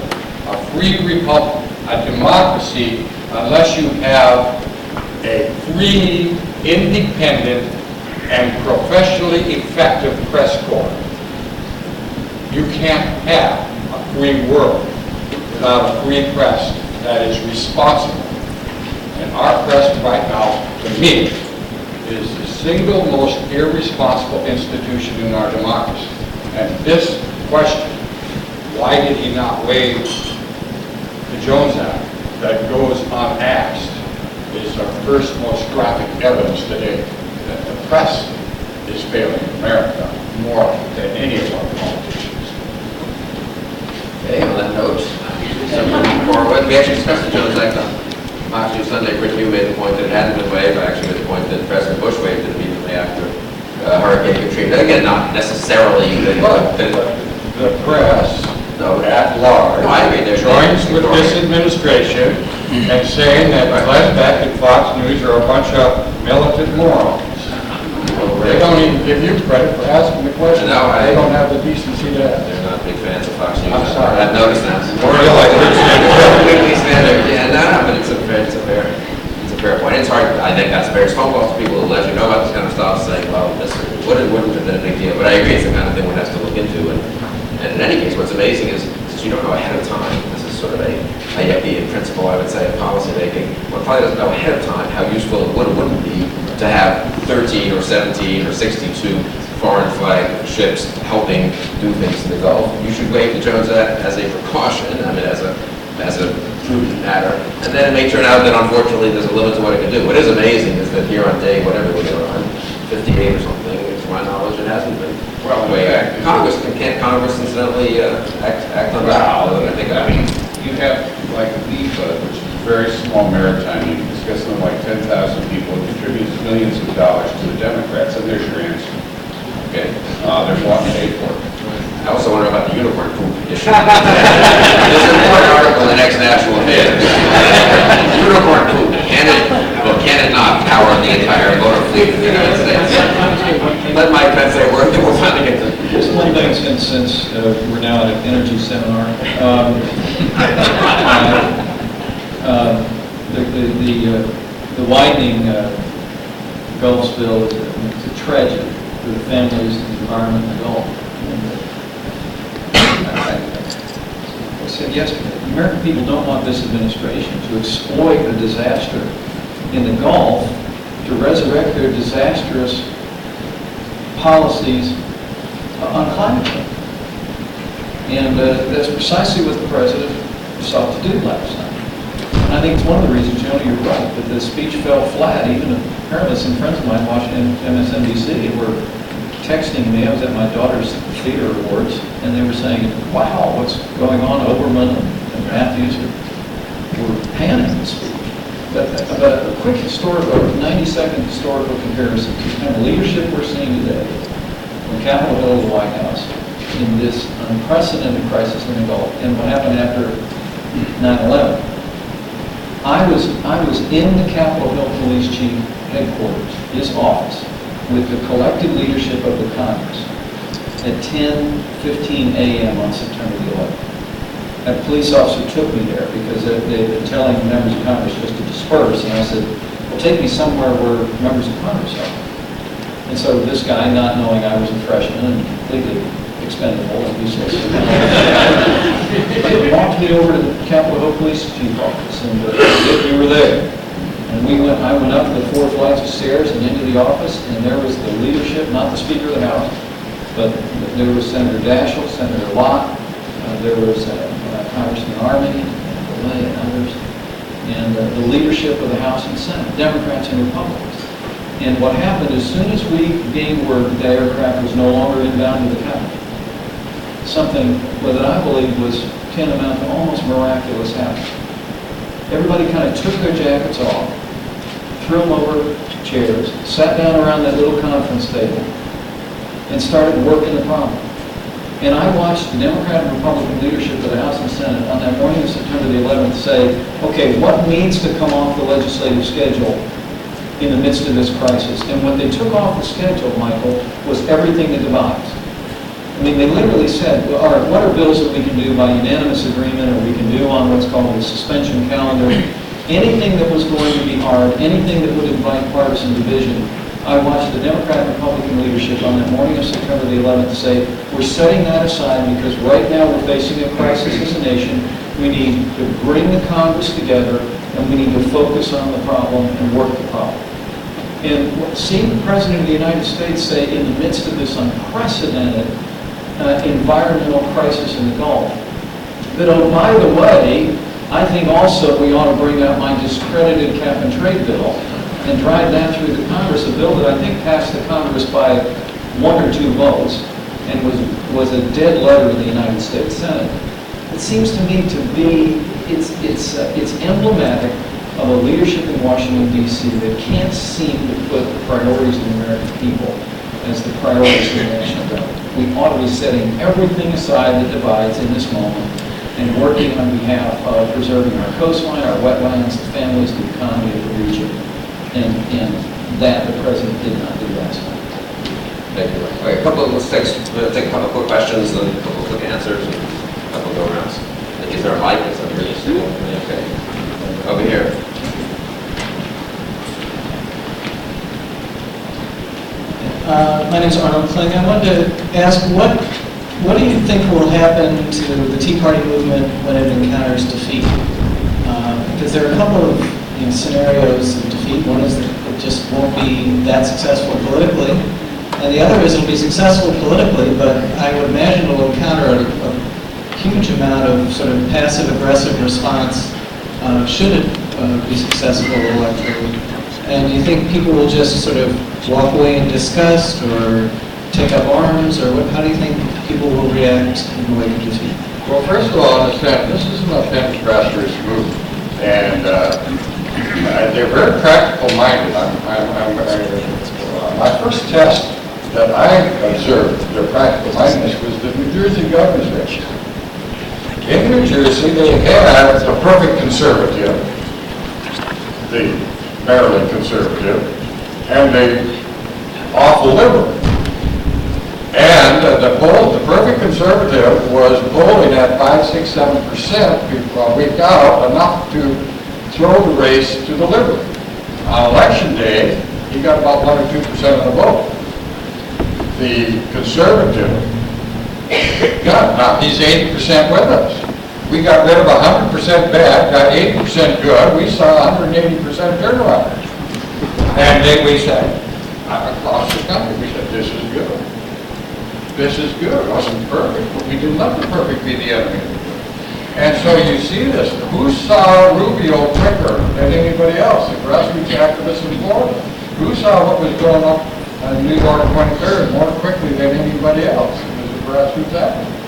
a free republic, a democracy, unless you have a free, independent, and professionally effective press corps. You can't have a free world without a free press that is responsible. And our press right now, to me, is the single most irresponsible institution in our democracy. And this question, why did he not waive the Jones Act, that goes unasked, is our first most graphic evidence today that the press is failing America more than any of our politicians. Okay, on that note, we actually discussed the Jones Act on last Sunday. Rich, you made the point that it hadn't been waived. I actually made the point that President Bush waived it immediately after Hurricane Katrina. Again, not necessarily But the press at large joins with this administration and saying that Glenn Beck and Fox News are a bunch of militant morons. They don't even give you credit for asking the question. No, They don't have the decency to ask. They're not big fans of Fox News. I'm sorry. I've noticed that. Weekly standard, yeah, no, but it's a fair point. It's hard, I think that's fair. It's phone calls to people who let you know about this kind of stuff, saying, well, this wouldn't have been a big deal. But I agree, it's the kind of thing one has to look into. And in any case, what's amazing is, since you don't know ahead of time, this is sort of a in principle, I would say, of policy making. One probably doesn't know ahead of time how useful it would or wouldn't be to have 13 or 17 or 62 foreign flag ships helping do things in the Gulf. You should waive the Jones Act as a precaution, I mean, as a prudent matter. And then it may turn out that unfortunately there's a limit to what it can do. What is amazing is that here on day, whatever we are on, 58 or something, to my knowledge, it hasn't been. Well, Can't Congress incidentally act on that? Well, I mean, you have like NEPA, which is a very small maritime, you discuss them like 10,000 people, it contributes millions of dollars to the Democrats, and there's your answer. Okay, there's what paid for it. I also wonder about the unicorn poop issue. There's an important article in Next National Affairs. Unicorn poop, can it not power the entire motor fleet of the United States? Let Mike Pence say a word, then we'll finally get to. Just one thing, since we're now at an energy seminar. The widening Gulf spill is a tragedy for the families and the environment in the Gulf. I said yesterday, the American people don't want this administration to exploit a disaster in the Gulf to resurrect their disastrous policies on climate change. And that's precisely what the president sought to do last night. And I think it's one of the reasons, Joni, you're right, that the speech fell flat. Even apparently some friends of mine watching MSNBC were texting me. I was at my daughter's theater awards, and they were saying, wow, what's going on? Oberman and Matthews were panning the speech. But a quick historical, 90-second historical comparison to the kind of leadership we're seeing today from Capitol Hill to the White House in this unprecedented crisis in the Gulf and what happened after 9/11. I was in the Capitol Hill Police Chief headquarters, his office, with the collective leadership of the Congress at 10:15 a.m. on September the 11th. A police officer took me there because they'd been telling members of Congress just to disperse, and I said, well, take me somewhere where members of Congress are. And so this guy, not knowing I was a freshman and completely expendable and useless, walked me over to the Capitol Hill Police Chief office, and we were there. And I went up the 4 flights of stairs and into the office, and there was the leadership, not the Speaker of the House, but there was Senator Daschle, Senator Lott, there was Congressman Armey, and DeLay, and others, and the leadership of the House and Senate, Democrats and Republicans. And what happened, as soon as we gained word that the aircraft was no longer inbound to the Capitol, something that I believe was tantamount to almost miraculous happened. Everybody kind of took their jackets off, threw them over chairs, sat down around that little conference table, and started working the problem. And I watched the Democrat and Republican leadership of the House and Senate on that morning of September the 11th say, okay, what needs to come off the legislative schedule in the midst of this crisis? And what they took off the schedule, Michael, was everything that divides. I mean, they literally said, well, all right, what are bills that we can do by unanimous agreement or we can do on what's called the suspension calendar? Anything that was going to be hard, anything that would invite partisan division. I watched the Democrat and Republican leadership on that morning of September the 11th say, we're setting that aside because right now we're facing a crisis as a nation. We need to bring the Congress together and we need to focus on the problem and work the problem. And seeing the President of the United States say in the midst of this unprecedented environmental crisis in the Gulf, that, oh, by the way, I think also we ought to bring out my discredited cap and trade bill and drive that through the Congress, a bill that I think passed the Congress by 1 or 2 votes and was a dead letter in the United States Senate. It seems to me to be, it's emblematic of a leadership in Washington, D.C. that can't seem to put the priorities of the American people as the priorities of the national government. We ought to be setting everything aside that divides in this moment and working on behalf of preserving our coastline, our wetlands, the families, the economy of the region. And that the President did not do last night. Thank you. Okay, let's take a couple quick questions, and then a couple quick answers, and a couple go rounds. Is there a mic? Is that really still? Okay. Over here. My name is Arnold Kling. I wanted to ask, what do you think will happen to the Tea Party movement when it encounters defeat? Because there are a couple of scenarios of defeat. One is that it just won't be that successful politically, and the other is it'll be successful politically, but I would imagine it'll encounter a huge amount of sort of passive-aggressive response should it be successful electorally. And do you think people will just sort of walk away in disgust or take up arms, or how do you think people will react in the wake of defeat? Well, first of all, understand, this is an authentic grassroots movement, and they're very practical-minded. My first test that I observed their practical-mindedness was the New Jersey governor's race. In New Jersey, they had the perfect conservative, the Maryland conservative, and the awful liberal. And the perfect conservative was polling at 5, 6, 7% week out, enough to throw the race to the liberal. On election day, he got about 1 or 2% of the vote. The conservative now he's 80% with us. We got rid of 100% bad, got 80% good. We saw 180% turnaround. And then we said, across the country, we said, this is good. This is good. It wasn't perfect, but we didn't let the perfect be the enemy. And so you see this. Who saw Rubio quicker than anybody else? The grassroots activists in Florida. Who saw what was going on in New York 23rd more quickly than anybody else? It was the grassroots activists.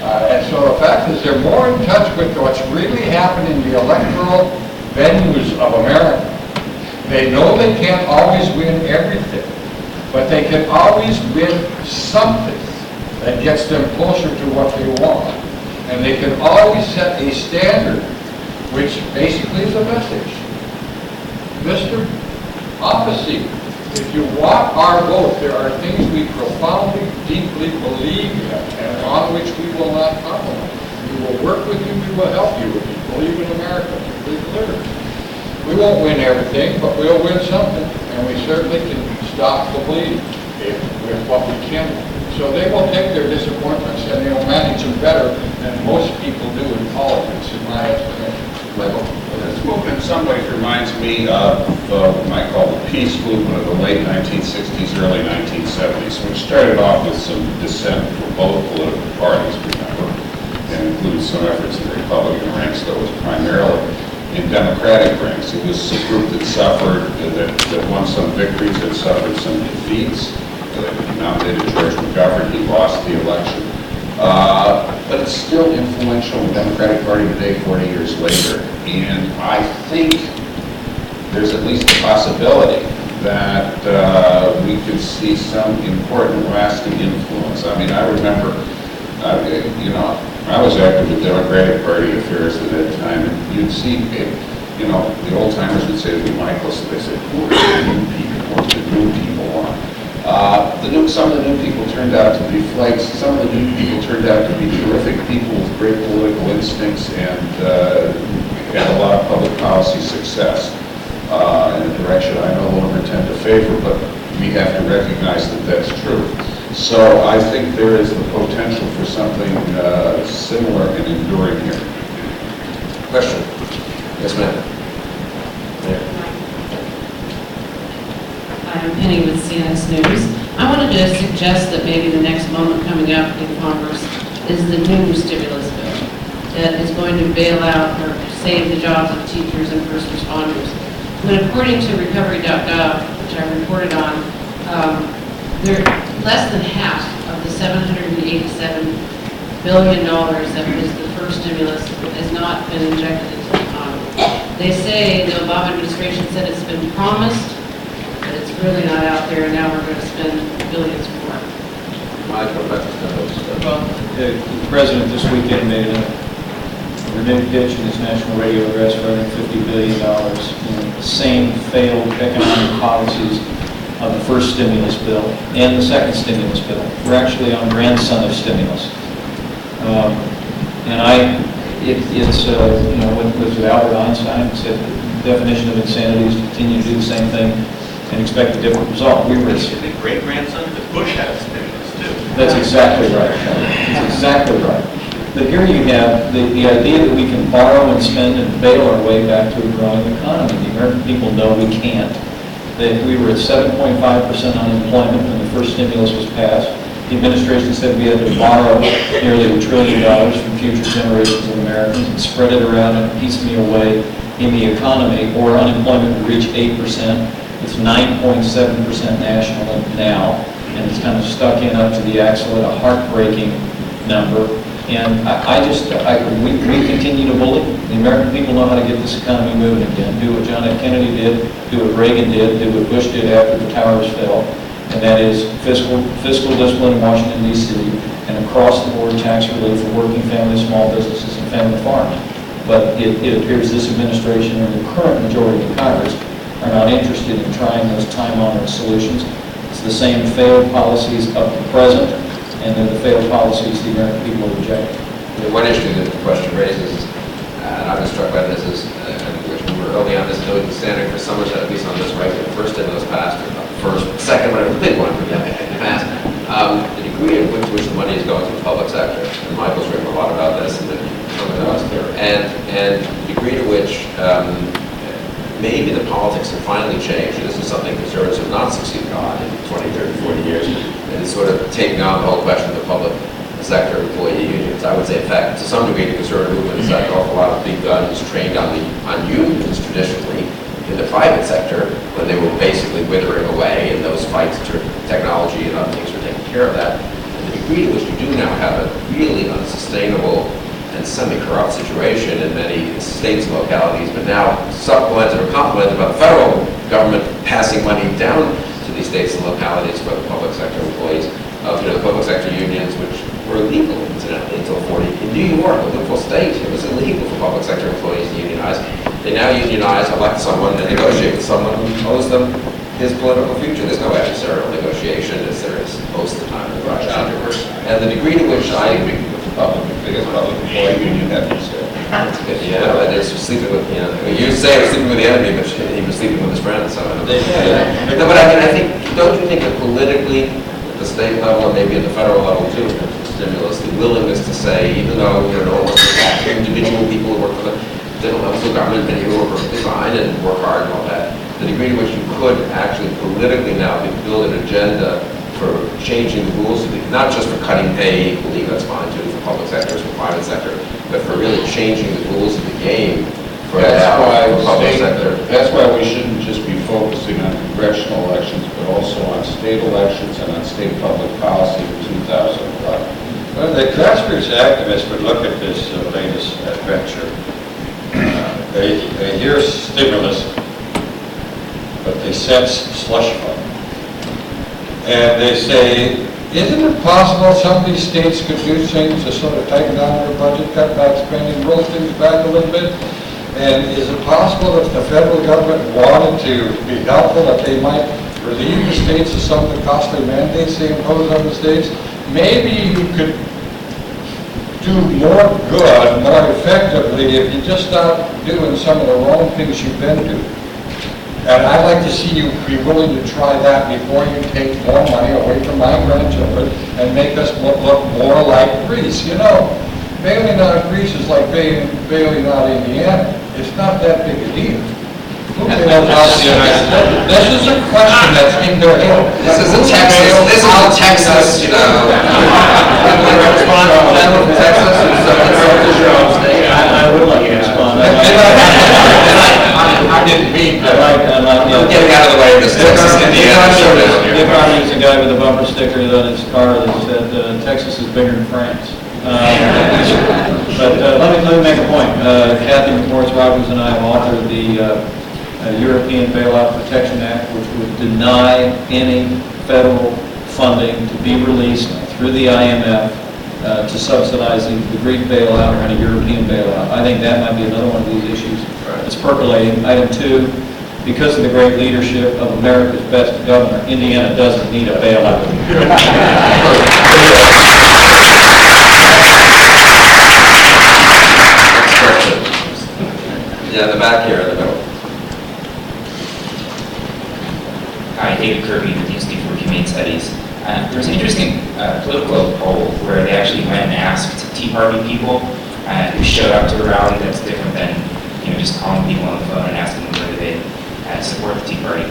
And so the fact is they're more in touch with what's really happening in the electoral venues of America. They know they can't always win everything, but they can always win something that gets them closer to what they want. And they can always set a standard, which basically is a message. Mr. Officer, if you want our vote, there are things we profoundly, deeply believe in and on which we will not compromise. We will work with you, we will help you. We believe in America, we believe in We won't win everything, but we'll win something, and we certainly can stop the bleed with what we can. So they will take their disappointments and they'll manage them better than most people do in politics, in my estimation. Michael? This movement in some ways reminds me of what I call the peace movement of the late 1960s, early 1970s, which started off with some dissent from both political parties, remember, and included some efforts in the Republican ranks, though it was primarily in Democratic ranks. It was a group that suffered, that won some victories, that suffered some defeats. He nominated George McGovern, he lost the election. But it's still influential in the Democratic Party today, 40 years later. And I think there's at least a possibility that we could see some important lasting influence. I mean, I remember, I was active in Democratic Party affairs at that time, and you'd see, the old timers would say to me, Michael, so they said, who are the new people? What do the new people want? Some of the new people turned out to be flakes. Some of the new people turned out to be terrific people with great political instincts and had a lot of public policy success in a direction I no longer tend to favor, but we have to recognize that that's true. So I think there is the potential for something similar and enduring here. Question? Yes, ma'am. I'm Penny with CNS News. I wanted to suggest that maybe the next moment coming up in Congress is the new stimulus bill that is going to bail out or save the jobs of teachers and first responders. When according to recovery.gov, which I reported on, less than half of the $787 billion that was the first stimulus has not been injected into the economy. They say the Obama administration said it's been promised, but it's really not out there, and now we're going to spend billions more. Michael, Well, the president this weekend made a renewed pitch in his national radio address for $50 billion in the same failed economic policies of the first stimulus bill and the second stimulus bill. We're actually on grandson of stimulus. What was it Albert Einstein said, the definition of insanity is to continue to do the same thing and expect a different result. We were, The great-grandson, the Bush had a stimulus too. that's exactly right. That's exactly right. But here you have the idea that we can borrow and spend and bail our way back to a growing economy. The American people know we can't. That we were at 7.5% unemployment when the first stimulus was passed. The administration said we had to borrow nearly $1 trillion from future generations of Americans and spread it around in a piecemeal way in the economy, or unemployment would reach 8%. It's 9.7% national now, and it's kind of stuck in up to the axle at a heartbreaking number. And we continue to bully. The American people know how to get this economy moving again. Do what John F. Kennedy did, do what Reagan did, do what Bush did after the towers fell. And that is fiscal discipline in Washington, D.C., and across-the-board tax relief for working families, small businesses, and family farms. But it appears this administration and the current majority of Congress are not interested in trying those time-honored solutions. It's the same failed policies up to present, and they're the failed policies the American people are rejecting. One issue that the question raises, and I've been struck by this, is, which we were early on this note, standing for some, at least on this right, the first stimulus passed, or first, second, whatever, the big one, passed, the degree in which the money is going to the public sector, and Michael's written a lot about this, and the degree to which maybe the politics have finally changed. This is something conservatives have not succeeded on in 20, 30, 40 years, and it's sort of taking on the whole question of the public sector employee unions. I would say, in fact, to some degree, the conservative movement has had an awful lot of big guns trained on unions traditionally in the private sector when they were basically withering away, and those fights to technology and other things were taking care of that. And the degree to which we do now have a really unsustainable and semi-corrupt situation in many states and localities, but now supplemented or complemented by the federal government passing money down to these states and localities for the public sector employees, the public sector unions, which were illegal, incidentally, until 40. In New York, a liberal state, it was illegal for public sector employees to unionize. They now unionize, elect someone, and negotiate with someone who owes them his political future. There's no adversarial negotiation, as there is most of the time in the private sector. And the degree to which Biggest public employee union that is there. yeah, and they're sleeping with, you say we're sleeping with the enemy, but he was sleeping with his friends, so. No, but I think, don't you think that politically, at the state level, and maybe at the federal level too, stimulus, the willingness to say, even though, individual people who work for the different levels of government, many who are perfectly fine and work hard and all that, the degree to which you could actually politically now build an agenda for changing the rules, not just for cutting pay equally, that's fine too, for public sectors, for private sector, but for really changing the rules of the game for the public sector. That's why we shouldn't just be focusing on congressional elections, but also on state elections and on state public policy in 2011. Well, the grassroots activists would look at this latest adventure. They hear stimulus, but they sense slush fund. And they say, isn't it possible some of these states could do things to sort of tighten down their budget, cut back spending, roll things back a little bit? And is it possible if the federal government wanted to be helpful, that they might relieve the states of some of the costly mandates they impose on the states? Maybe you could do more good, more effectively, if you just stop doing some of the wrong things you've been doing. And I'd like to see you be willing to try that before you take more money away from my grandchildren and make us look more like Greece. Bailing out Greece is like bailing out Indiana. It's not that big a deal. This is a question that's in their head. This is a Texas, respond to that from Texas, I would like to respond. I didn't mean that. getting out of the way of this Texas, Indiana. The economy is a guy with a bumper sticker on his car that said, Texas is bigger than France. But let me make a point. Kathy McMorris-Roberts and I have authored the European Bailout Protection Act, which would deny any federal funding to be released through the IMF to subsidize the Greek bailout or any European bailout. I think that might be another one of these issues that's percolating. Item 2, because of the great leadership of America's best governor, Indiana doesn't need a bailout. Yeah, in the back here, in the middle. Hi, David Kirby with the Institute for Humane Studies. There was an interesting political poll where they actually went and asked Tea Party people who showed up to the rally that's different than just calling people on the phone and asking them whether they support the Tea Party.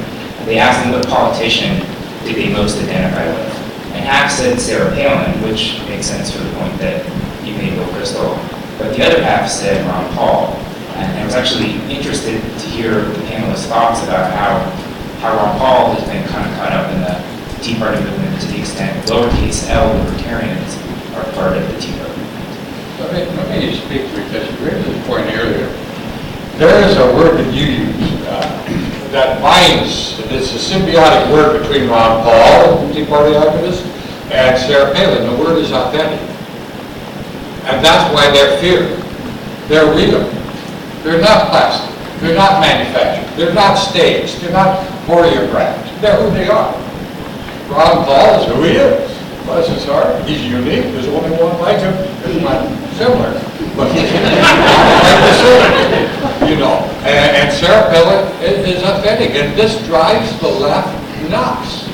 They asked them what politician did they most identify with. And half said Sarah Palin, which makes sense for the point that you made, Bill Kristol. But the other half said Ron Paul. And I was actually interested to hear the panelists' thoughts about how Ron Paul has been kind of caught up in the Tea Party movement to the extent lowercase l libertarians are part of the Tea Party movement. Let me speak to it, because you raised this point earlier. There is a word that you use that binds, it's a symbiotic word between Ron Paul, the Tea Party activist, and Sarah Palin. The word is authentic. And that's why they're feared. They're real. They're not plastic. They're not manufactured. They're not staged. They're not choreographed. They're who they are. Ron Paul is who he is. Bless his heart. He's unique. There's only one like him. There's one similar. But he's like the same, And Sarah Palin is authentic. And this drives the left nuts.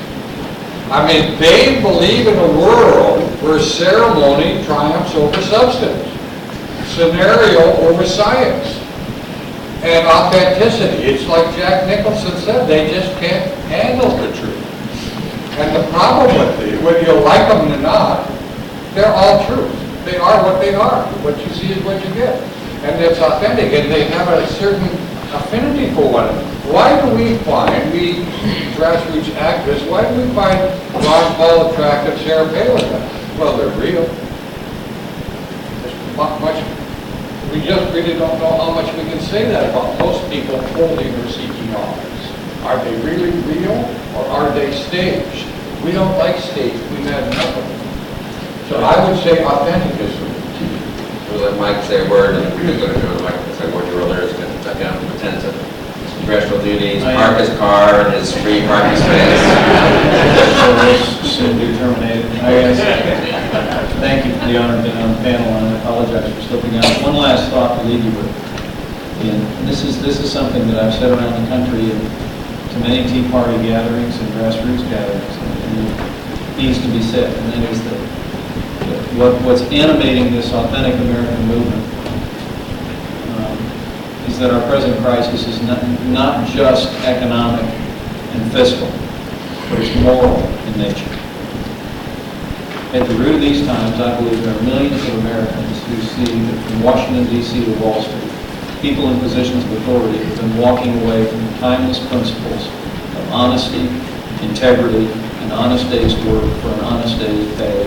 I mean, they believe in a world where ceremony triumphs over substance, scenario over science, and authenticity. It's like Jack Nicholson said, they just can't handle the truth. And the problem with it, whether you like them or not, they're all truth. They are what they are. What you see is what you get. And it's authentic, and they have a certain affinity for one another. Why do we find, we grassroots activists, why do we find Ron Paul attractive, Sarah Palin? Well, they're real. We just really don't know how much we can say that about most people holding or seeking office. Are they really real, or are they staged? We don't like staged. We've had enough of it. So I would say authentic is the We'll let Mike say a word, and we're going to go to Mike and say a word earlier. He's going to again pretend to congressional duties, park his car in his free parking space. Soon be terminated. Thank you for the honor of being on the panel, and I apologize for slipping out. One last thought to leave you with. And this is something that I've said around the country and to many Tea Party gatherings and grassroots gatherings, and it needs to be said, and that is that what's animating this authentic American movement is that our present crisis is not just economic and fiscal, but it's moral in nature. At the root of these times, I believe there are millions of Americans who see that from Washington, D.C. to Wall Street, people in positions of authority have been walking away from the timeless principles of honesty, integrity, an honest day's work for an honest day's pay,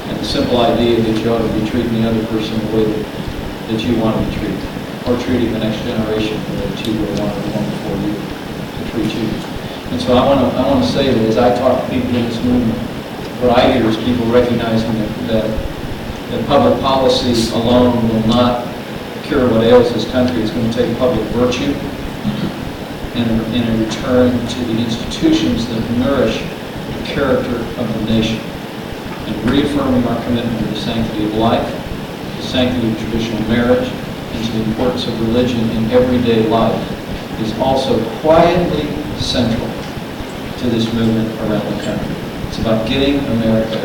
and the simple idea that you ought to be treating the other person the way that you want to be treated, or treating the next generation the way that you would want the one before you to treat you. And so I want to say that as I talk to people in this movement, what I hear is people recognizing that public policy alone will not cure what ails this country. It's going to take public virtue and a return to the institutions that nourish the character of the nation, and reaffirming our commitment to the sanctity of life, the sanctity of traditional marriage, and to the importance of religion in everyday life is also quietly central to this movement around the country. It's about getting America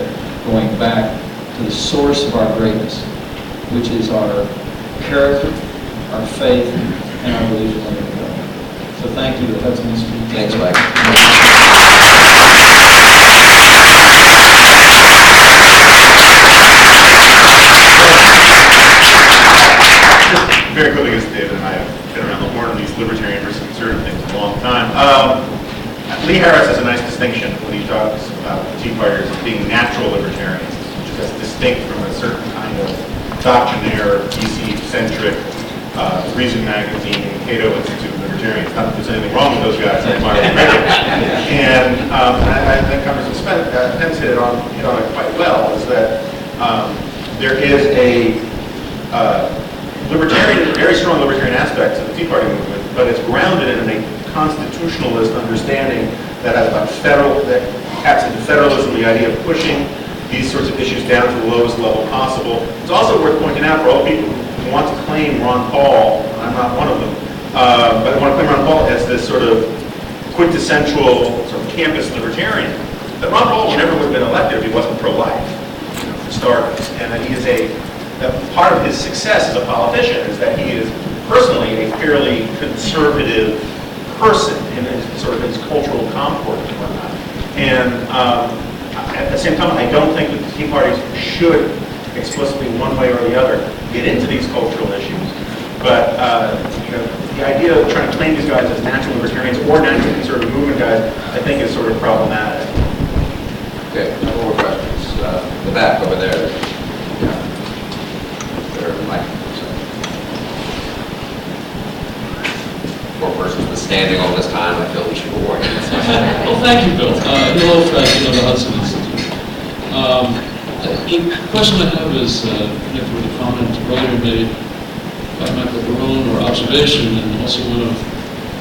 going back to the source of our greatness, which is our character, our faith, and our belief in living God. So thank you to the Hudson Institute. Thanks, Mike. Very quickly, because David and I have been around the horn on these libertarian versus conservative things for a long time. Lee Harris has a nice distinction when he talks about the Tea Partiers as being natural libertarians, which is distinct from a certain kind of doctrinaire, DC-centric, Reason Magazine, Cato Institute libertarians. Not that there's anything wrong with those guys. I admire them greatly. And I think Congressman Pence hit on it quite well, is that there is a libertarian, very strong libertarian aspects of the Tea Party movement, but it's grounded in a constitutionalist understanding that has about that taps into federalism, the idea of pushing these sorts of issues down to the lowest level possible. It's also worth pointing out for all people who want to claim Ron Paul, and I'm not one of them, but I want to claim Ron Paul as this sort of quintessential sort of campus libertarian, that Ron Paul never would have been elected if he wasn't pro-life, for starters, and that he is that part of his success as a politician is that he is personally a fairly conservative person in his cultural comport and whatnot. And at the same time, I don't think that the Tea Parties should explicitly, one way or the other, get into these cultural issues. But the idea of trying to claim these guys as natural libertarians or natural conservative movement guys, I think is sort of problematic. Okay, no more questions. The back over there. Yeah. There, Mike. Poor person's been standing all this time. I feel we should award you. Well, thank you, Bill. Hello, Frank, the Hudson Institute. The question I have is connected with a comment earlier made by Michael Barone, or observation, and also one of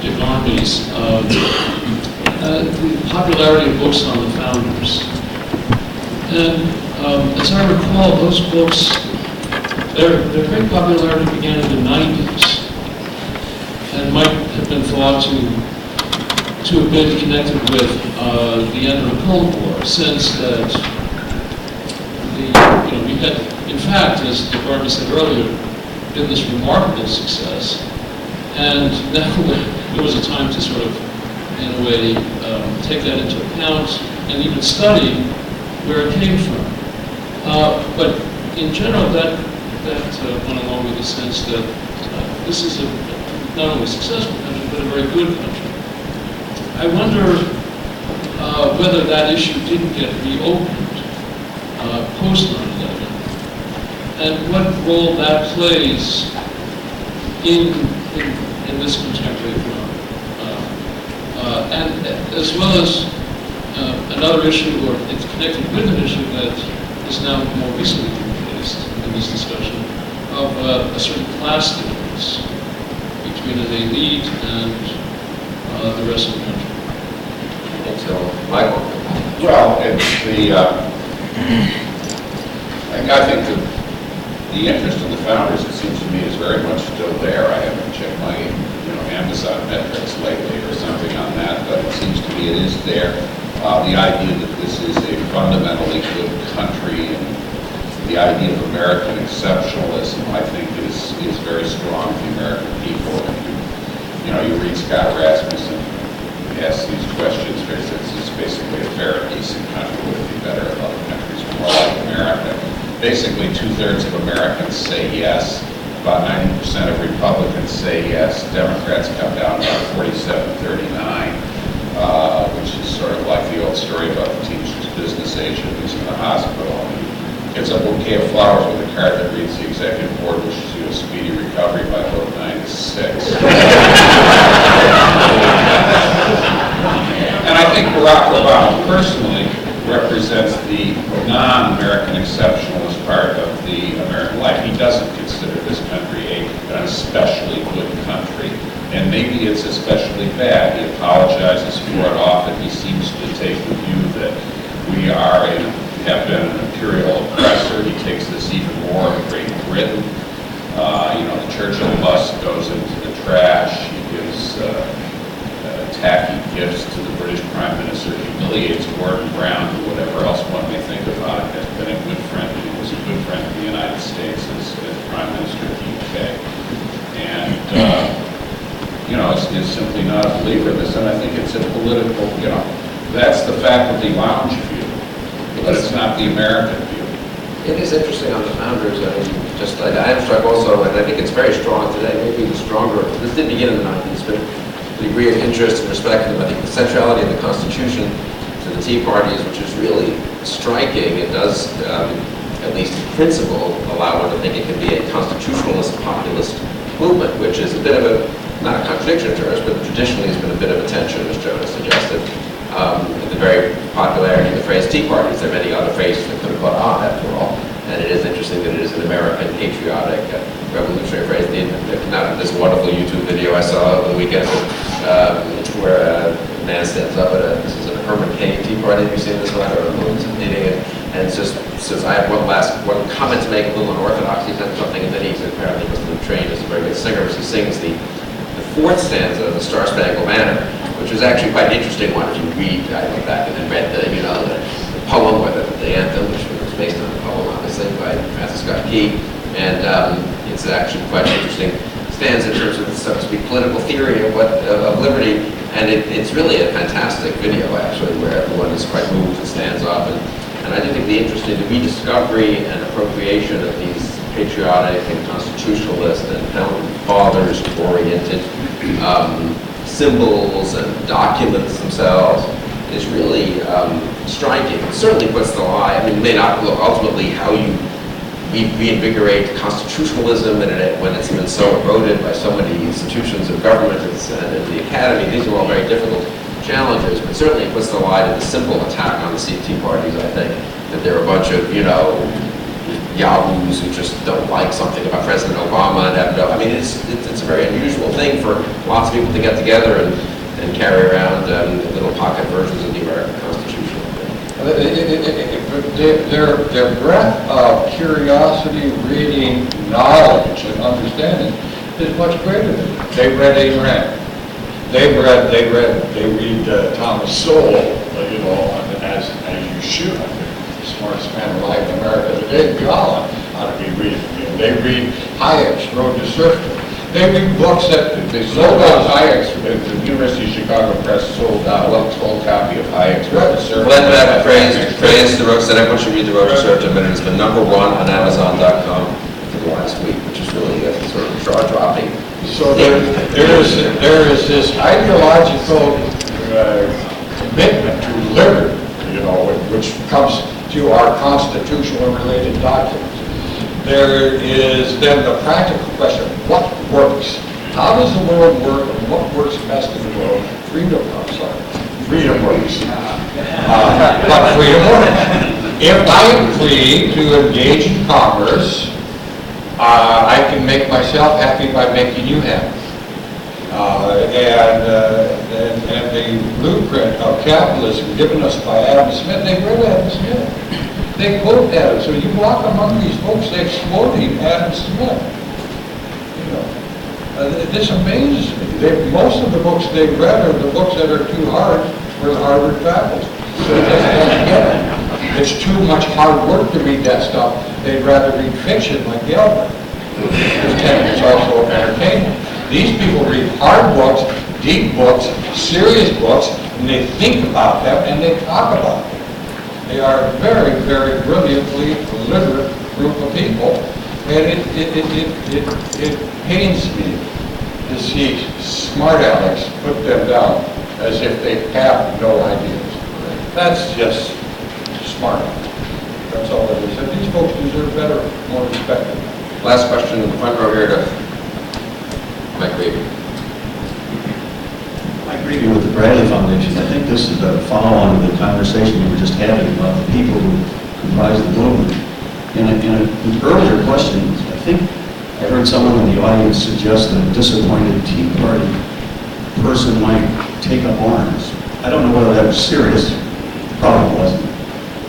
Dick Armey's, the popularity of books on the founders. And as I recall, those books, their great popularity began in the 90s, and might have been thought to have been connected with the end of the Cold War, since that we had, in fact, as Dick Armey said earlier, been this remarkable success, and now there was a time to sort of, in a way, take that into account and even study where it came from. But in general, that went along with the sense that this is not only a successful country, but a very good country. I wonder whether that issue didn't get reopened post 9/11, and what role that plays in this contemporary drama. And as well as another issue, or it's connected with an issue that is now more recently been raised in this discussion, of a certain class difference between an elite and the rest of the country. So, Michael? Well, it's I think the interest in the founders, it seems to me, is very much still there. I haven't checked my Amazon metrics lately or something on that, but it seems to me it is there. The idea that this is a fundamentally good country, and the idea of American exceptionalism, I think, is very strong for the American people. And you read Scott Rasmussen, he asks these questions, where he says it's basically a fair and decent country, would it be better if other countries were more like America? Basically, 2/3 of Americans say yes. About 90% of Republicans say yes. Democrats come down about 47-39, which is sort of like the old story about the Teamsters business agent who's in the hospital. And he gets a bouquet of flowers with a card that reads, "The executive board wishes you a speedy recovery by vote 9-6. And I think Barack Obama personally represents the non-American exceptionalist part of the American life. He doesn't consider this country an especially good country, and maybe it's especially bad. He apologizes for it often. He seems to take the view that we have been an imperial oppressor. He takes this even more in Great Britain. The Churchill bust goes into the trash. He gives tacky gifts to the British Prime Minister, humiliates Gordon Brown, or whatever else one may think about it, has been a good friend. He was a good friend of the United States as Prime Minister of the UK. And, is simply not a believer in this. And I think it's a political, that's the faculty lounge view, but it's not the American view. It is interesting on the founders. I am struck also, and I think it's very strong today, maybe even stronger. This didn't begin in the 90s, but the degree of interest and respect for them. I think the centrality of the Constitution to the Tea Parties, which is really striking. It does, at least in principle, allow one to think it can be a constitutionalist, populist movement, which is a bit of not a contradiction in terms, but traditionally has been a bit of a tension, as Jonas suggested. The very popularity of the phrase Tea Parties. There are many other phrases that could have caught on, after all. And it is interesting that it is an American patriotic revolutionary phrase. Not this wonderful YouTube video I saw over the weekend where a man stands up at this is a Herman Cain Tea Party. Have you seen this one? Or a meeting, and it's just says, I have one comment to make, a little unorthodox. He said something, and then he said, apparently he must have been trained as a very good singer, as he sings the fourth stanza of the Star Spangled Banner, which was actually quite an interesting one. If you read, I went back and then read the poem with the anthem, which was based on the poem, obviously, by Francis Scott Key, and it's actually quite an interesting stanza in terms of, so to speak, political theory of liberty, and it's really a fantastic video, actually, where everyone is quite moved and stands up, and I do think the interesting rediscovery and appropriation of these patriotic and constitutionalist and founding fathers-oriented symbols and documents themselves is really striking. It certainly puts the lie, I mean, it may not look ultimately how you reinvigorate constitutionalism when it's been so eroded by so many institutions of government and the academy. These are all very difficult challenges, but certainly it puts the lie to the simple attack on the Tea parties, I think, that they're a bunch of, yahoos who just don't like something about President Obama and have no, I mean, it's a very unusual thing for lots of people to get together and carry around little pocket versions of the American Constitution. Their breadth of curiosity, reading, knowledge, and understanding is much greater than that. They read Abraham. They read Thomas Sowell, as you should. The smartest man alive in America today. We all ought to be reading. They read Hayek's Road to Serfdom. They read books that they sold out Hayek's. The University of Chicago Press sold out a full copy of Hayek's Road to Serfdom. Glenn Beck praised the Road, said everyone should read the Road to Serfdom, and it's been #1 on Amazon.com for the last week, which is really sort of jaw-dropping. So there is this ideological commitment to liberty, which comes to our constitutional related documents. There is then the practical question, what works? How does the world work and what works best in the world? Freedom works. But freedom works. If I am free to engage in commerce, I can make myself happy by making you happy. And the blueprint of capitalism given us by Adam Smith, they read Adam Smith. They quote Adam. So you walk among these folks, they're quoting Adam Smith. This amazes me. Most of the books they've read are the books that are too hard for the Harvard faculty. So they just don't get it. It's too much hard work to read that stuff. They'd rather read fiction like Gilbert. It's also entertaining. These people read hard books, deep books, serious books, and they think about them and they talk about them. They are a very, very brilliantly literate group of people, and it pains me to see smart alecks put them down as if they have no ideas. That's just smart. That's all it is. And these folks deserve better, more respect. Last question in the front row here to Mike Reed. I agree with the Bradley Foundation. I think this is a follow-on to the conversation we were just having about the people who comprise the movement. In an earlier question, I think I heard someone in the audience suggest that a disappointed Tea Party person might take up arms. I don't know whether that was serious. Probably wasn't.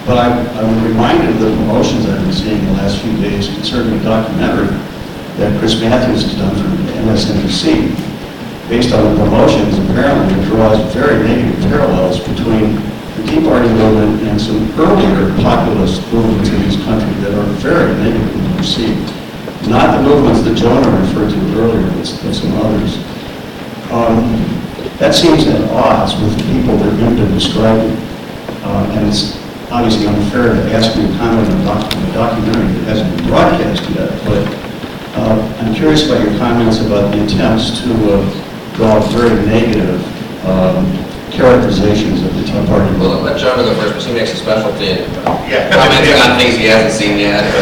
But I'm reminded of the promotions I've been seeing the last few days concerning a documentary that Chris Matthews has done for MSNBC. Based on the promotions, apparently it draws very negative parallels between the Tea Party movement and some earlier populist movements in this country that are very negatively perceived. Not the movements that Jonah referred to earlier, but some others. That seems at odds with the people that you've been describing. And it's obviously unfair to ask you to comment on a documentary that hasn't been broadcast yet, but I'm curious about your comments about the attempts to draw very negative characterizations of the Tea Party. Well, let John go first, because he makes a specialty in Yeah. commenting on things he hasn't seen yet. As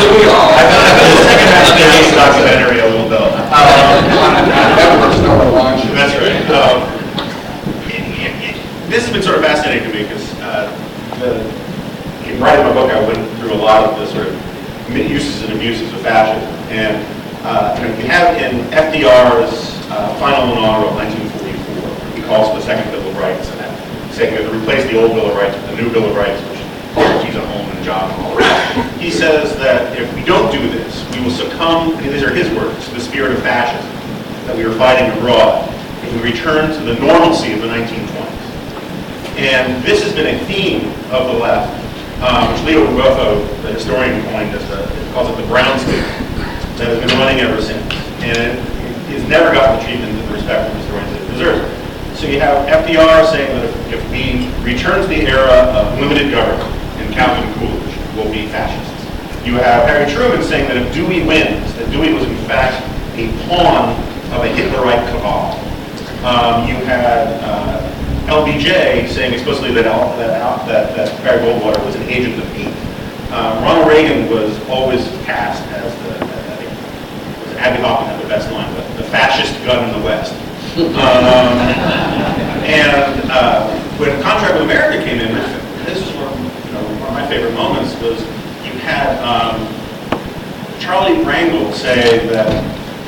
do we all. I've been the second half of the documentary a little bit. Networks don't watch it. That's right. This has been sort of fascinating to me because in writing my book, I went through a lot of the sort of uses and abuses of fascism. And you have in FDR's final inaugural of 1944, he calls for the Second Bill of Rights, and saying that to replace the old Bill of Rights with the new Bill of Rights, which guarantees a home and a job and all the rest. He says that if we don't do this, we will succumb, and these are his words, to the spirit of fascism that we are fighting abroad, if we return to the normalcy of the 1920s. And this has been a theme of the left, which Leo Ruggiero, the historian, coined as calls it the brown state, that has been running ever since. And it has never gotten the treatment and the respect from historians that it deserves. So you have FDR saying that if we return to the era of limited government and Calvin Coolidge, we'll be fascists. You have Harry Truman saying that if Dewey wins, that Dewey was in fact a pawn of a Hitlerite cabal. You had LBJ saying explicitly that Barry Goldwater was an agent of hate. Ronald Reagan was always cast as I think it was Abby Hoffman had the best line, the fascist gun in the West. When Contract with America came in, this is one of my favorite moments was you had Charlie Rangel say that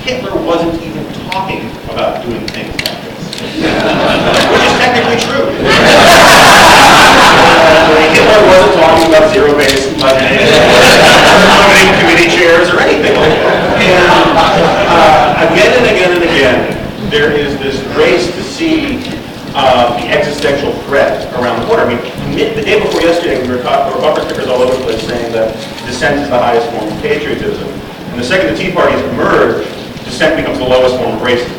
Hitler wasn't even talking about doing things like this, which is technically true. Hitler wasn't talking about zero-based budgeting, limiting committee chairs, or anything like that. And again and again and again, there is this race to see the existential threat around the border. I mean, the day before yesterday, we were talking, there were bumper stickers all over the place saying that dissent is the highest form of patriotism. And the second the Tea Parties emerge, dissent becomes the lowest form of racism.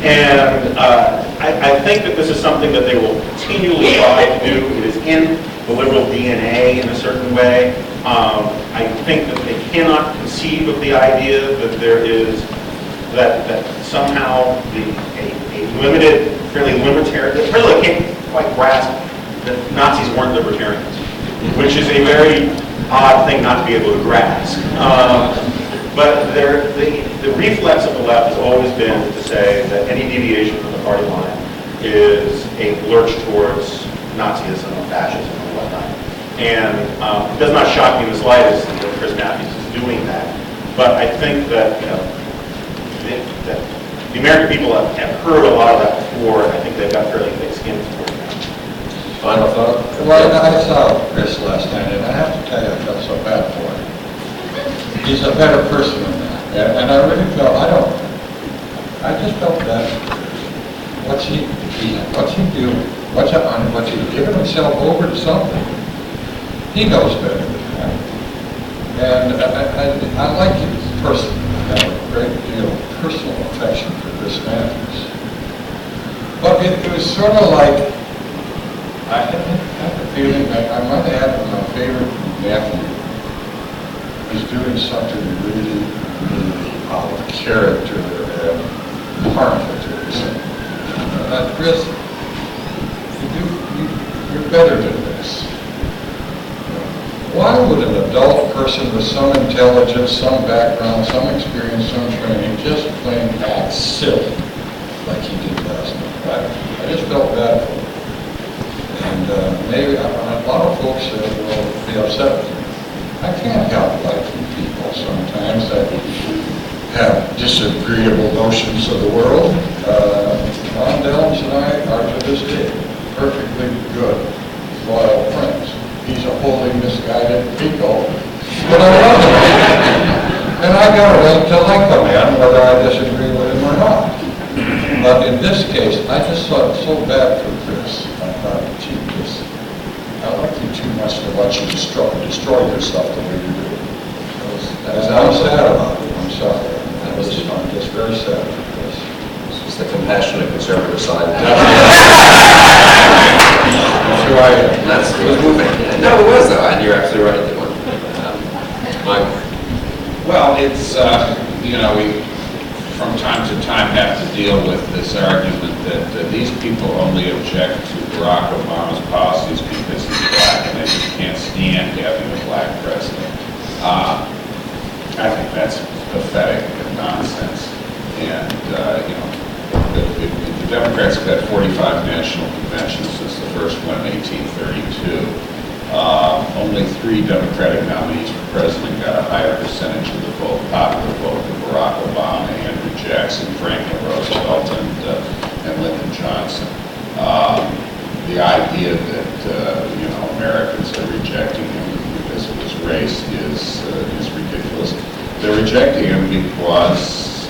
And I think that this is something that they will continually try to do. It is in the liberal DNA in a certain way. I think that they cannot conceive of the idea that there is that somehow a limited, fairly libertarian, really can't quite grasp that Nazis weren't libertarians, which is a very odd thing not to be able to grasp. But the reflex of the left has always been to say that any deviation from the party line is a lurch towards Nazism and fascism and whatnot. And it does not shock me in the slightest that Chris Matthews is doing that. But I think that, that the American people have heard a lot of that before, and I think they've got fairly thick skin for it now. Final thought? Well, I saw Chris last night, and I have to tell you, I felt so bad for him. He's a better person than that. And I really felt, I just felt bad for Chris. What's he doing? What's he giving himself over to something? He knows better than that. And I like him as a person. I have a great deal of personal affection for Chris Matthews. But it was sort of like, I had the feeling that I might have had my favorite nephew was doing something really, really out of character and harmful to himself. Chris, you're better than this. Why would an adult person with some intelligence, some background, some experience, some training, just plain act silly like he did last night? I just felt bad for him. And maybe a lot of folks will be upset with me. I can't help liking people sometimes that have disagreeable notions of the world. Ron Dellums and I are to this day perfectly good, loyal friends. He's a wholly misguided pico, but I love him. And I got a right to like the man, whether I disagree with him or not. But in this case, I just felt so bad for Chris. I thought, gee, Chris, I like you too much to watch you destroy yourself the way you do. I'm sad about it. I'm sorry. I'm just very sad for Chris. It's just the compassionate conservative side. That's moving. No, it was though, and you're absolutely right. Mike. Well, it's, we from time to time have to deal with this argument that these people only object to Barack Obama's policies because he's black and they just can't stand having a black president. I think that's pathetic and nonsense. And, the Democrats have had 45 national conventions since the first one in 1832. only 3 Democratic nominees for president got a higher percentage of the vote, popular vote than Barack Obama, Andrew Jackson, Franklin Roosevelt, and Lyndon Johnson. The idea that, Americans are rejecting him because of his race is ridiculous. They're rejecting him because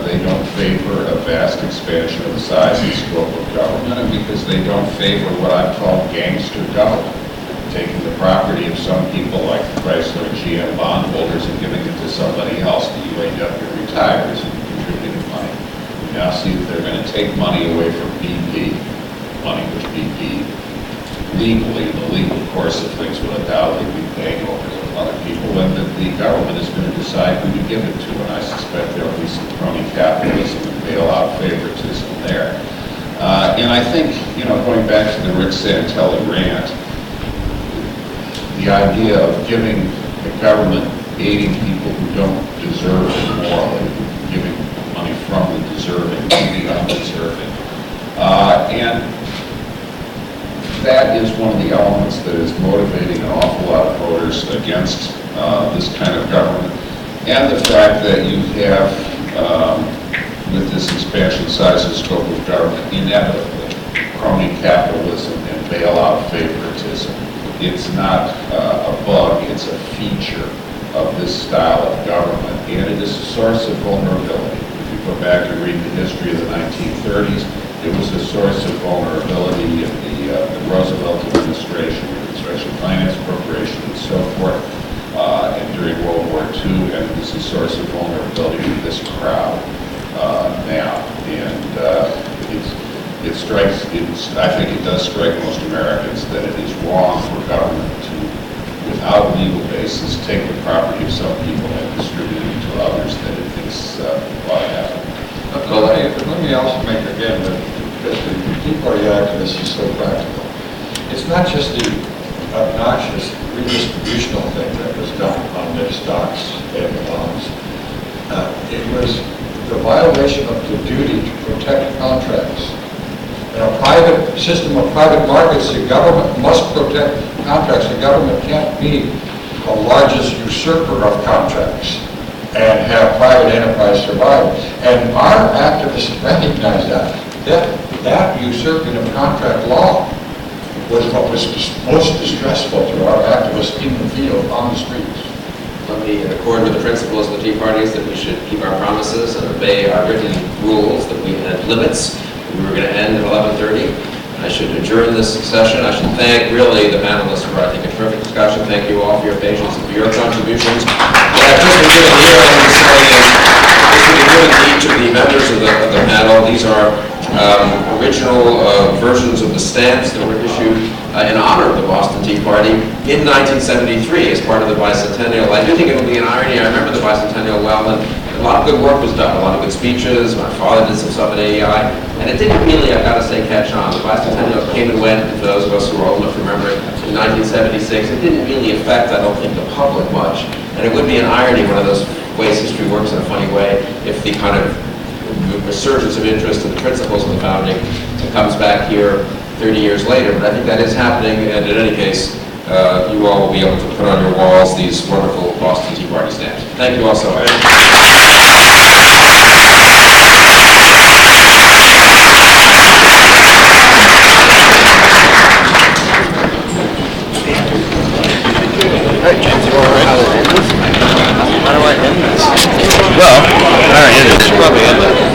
they don't favor a vast expansion of the size and scope of government, and because they don't favor what I've called gangster government, taking the property of some people like the Chrysler and GM bondholders and giving it to somebody else, the UAW retires and contributing money. We now see that they're going to take money away from BP, money which BP legally, in the legal course of things, will undoubtedly be paying over to other people, and that the government is going to decide who to give it to, and I suspect there will be some crony capitalism and bailout favoritism there. And I think, going back to the Rick Santelli rant, the idea of giving the government aiding people who don't deserve it morally, giving money from the deserving to the undeserving. And that is one of the elements that is motivating an awful lot of voters against this kind of government. And the fact that you have, with this expansion size and scope of government, inevitably crony capitalism and bailout favoritism. It's not a bug, it's a feature of this style of government, and it is a source of vulnerability. If you go back and read the history of the 1930s, it was a source of vulnerability in the Roosevelt administration finance corporation, and so forth, and during World War II, and it is a source of vulnerability for this crowd now. And it strikes, I think it does strike most Americans that it is wrong for government to, without legal basis, take the property of some people and distribute it to others that it thinks ought to happen. Let me also make again that the Tea Party activist is so practical. It's not just the obnoxious redistributional thing that was done on their stocks and bonds. It was the violation of the duty to protect contracts. In a private system of private markets, the government must protect contracts. The government can't be the largest usurper of contracts and have private enterprise survive. And our activists recognize that. That usurping of contract law was what was most distressful to our activists in the field, on the streets. Let me accord with the principles of the Tea Party that we should keep our promises and obey our written rules, that we had limits. We were going to end at 11:30. I should adjourn this session. I should thank really the panelists for, I think, a terrific discussion. Thank you all for your patience and for your contributions. What I've just been given here, I want to say, is this will be given to each of the members of the panel. These are original versions of the stamps that were issued in honor of the Boston Tea Party in 1973 as part of the bicentennial. I do think it will be an irony. I remember the bicentennial well, and a lot of good work was done, a lot of good speeches. My father did some stuff at AEI, and it didn't really, I've got to say, catch on. The bicentennial came and went, and for those of us who are old enough to remember it, in 1976, it didn't really affect, I don't think, the public much. And it would be an irony, one of those ways history works in a funny way, if the kind of resurgence of interest in the principles of the founding comes back here 30 years later. But I think that is happening, and in any case, you all will be able to put on your walls these wonderful Boston Tea Party stamps. Thank you all so much. How do I end this? Well, all right, it is. Probably end it.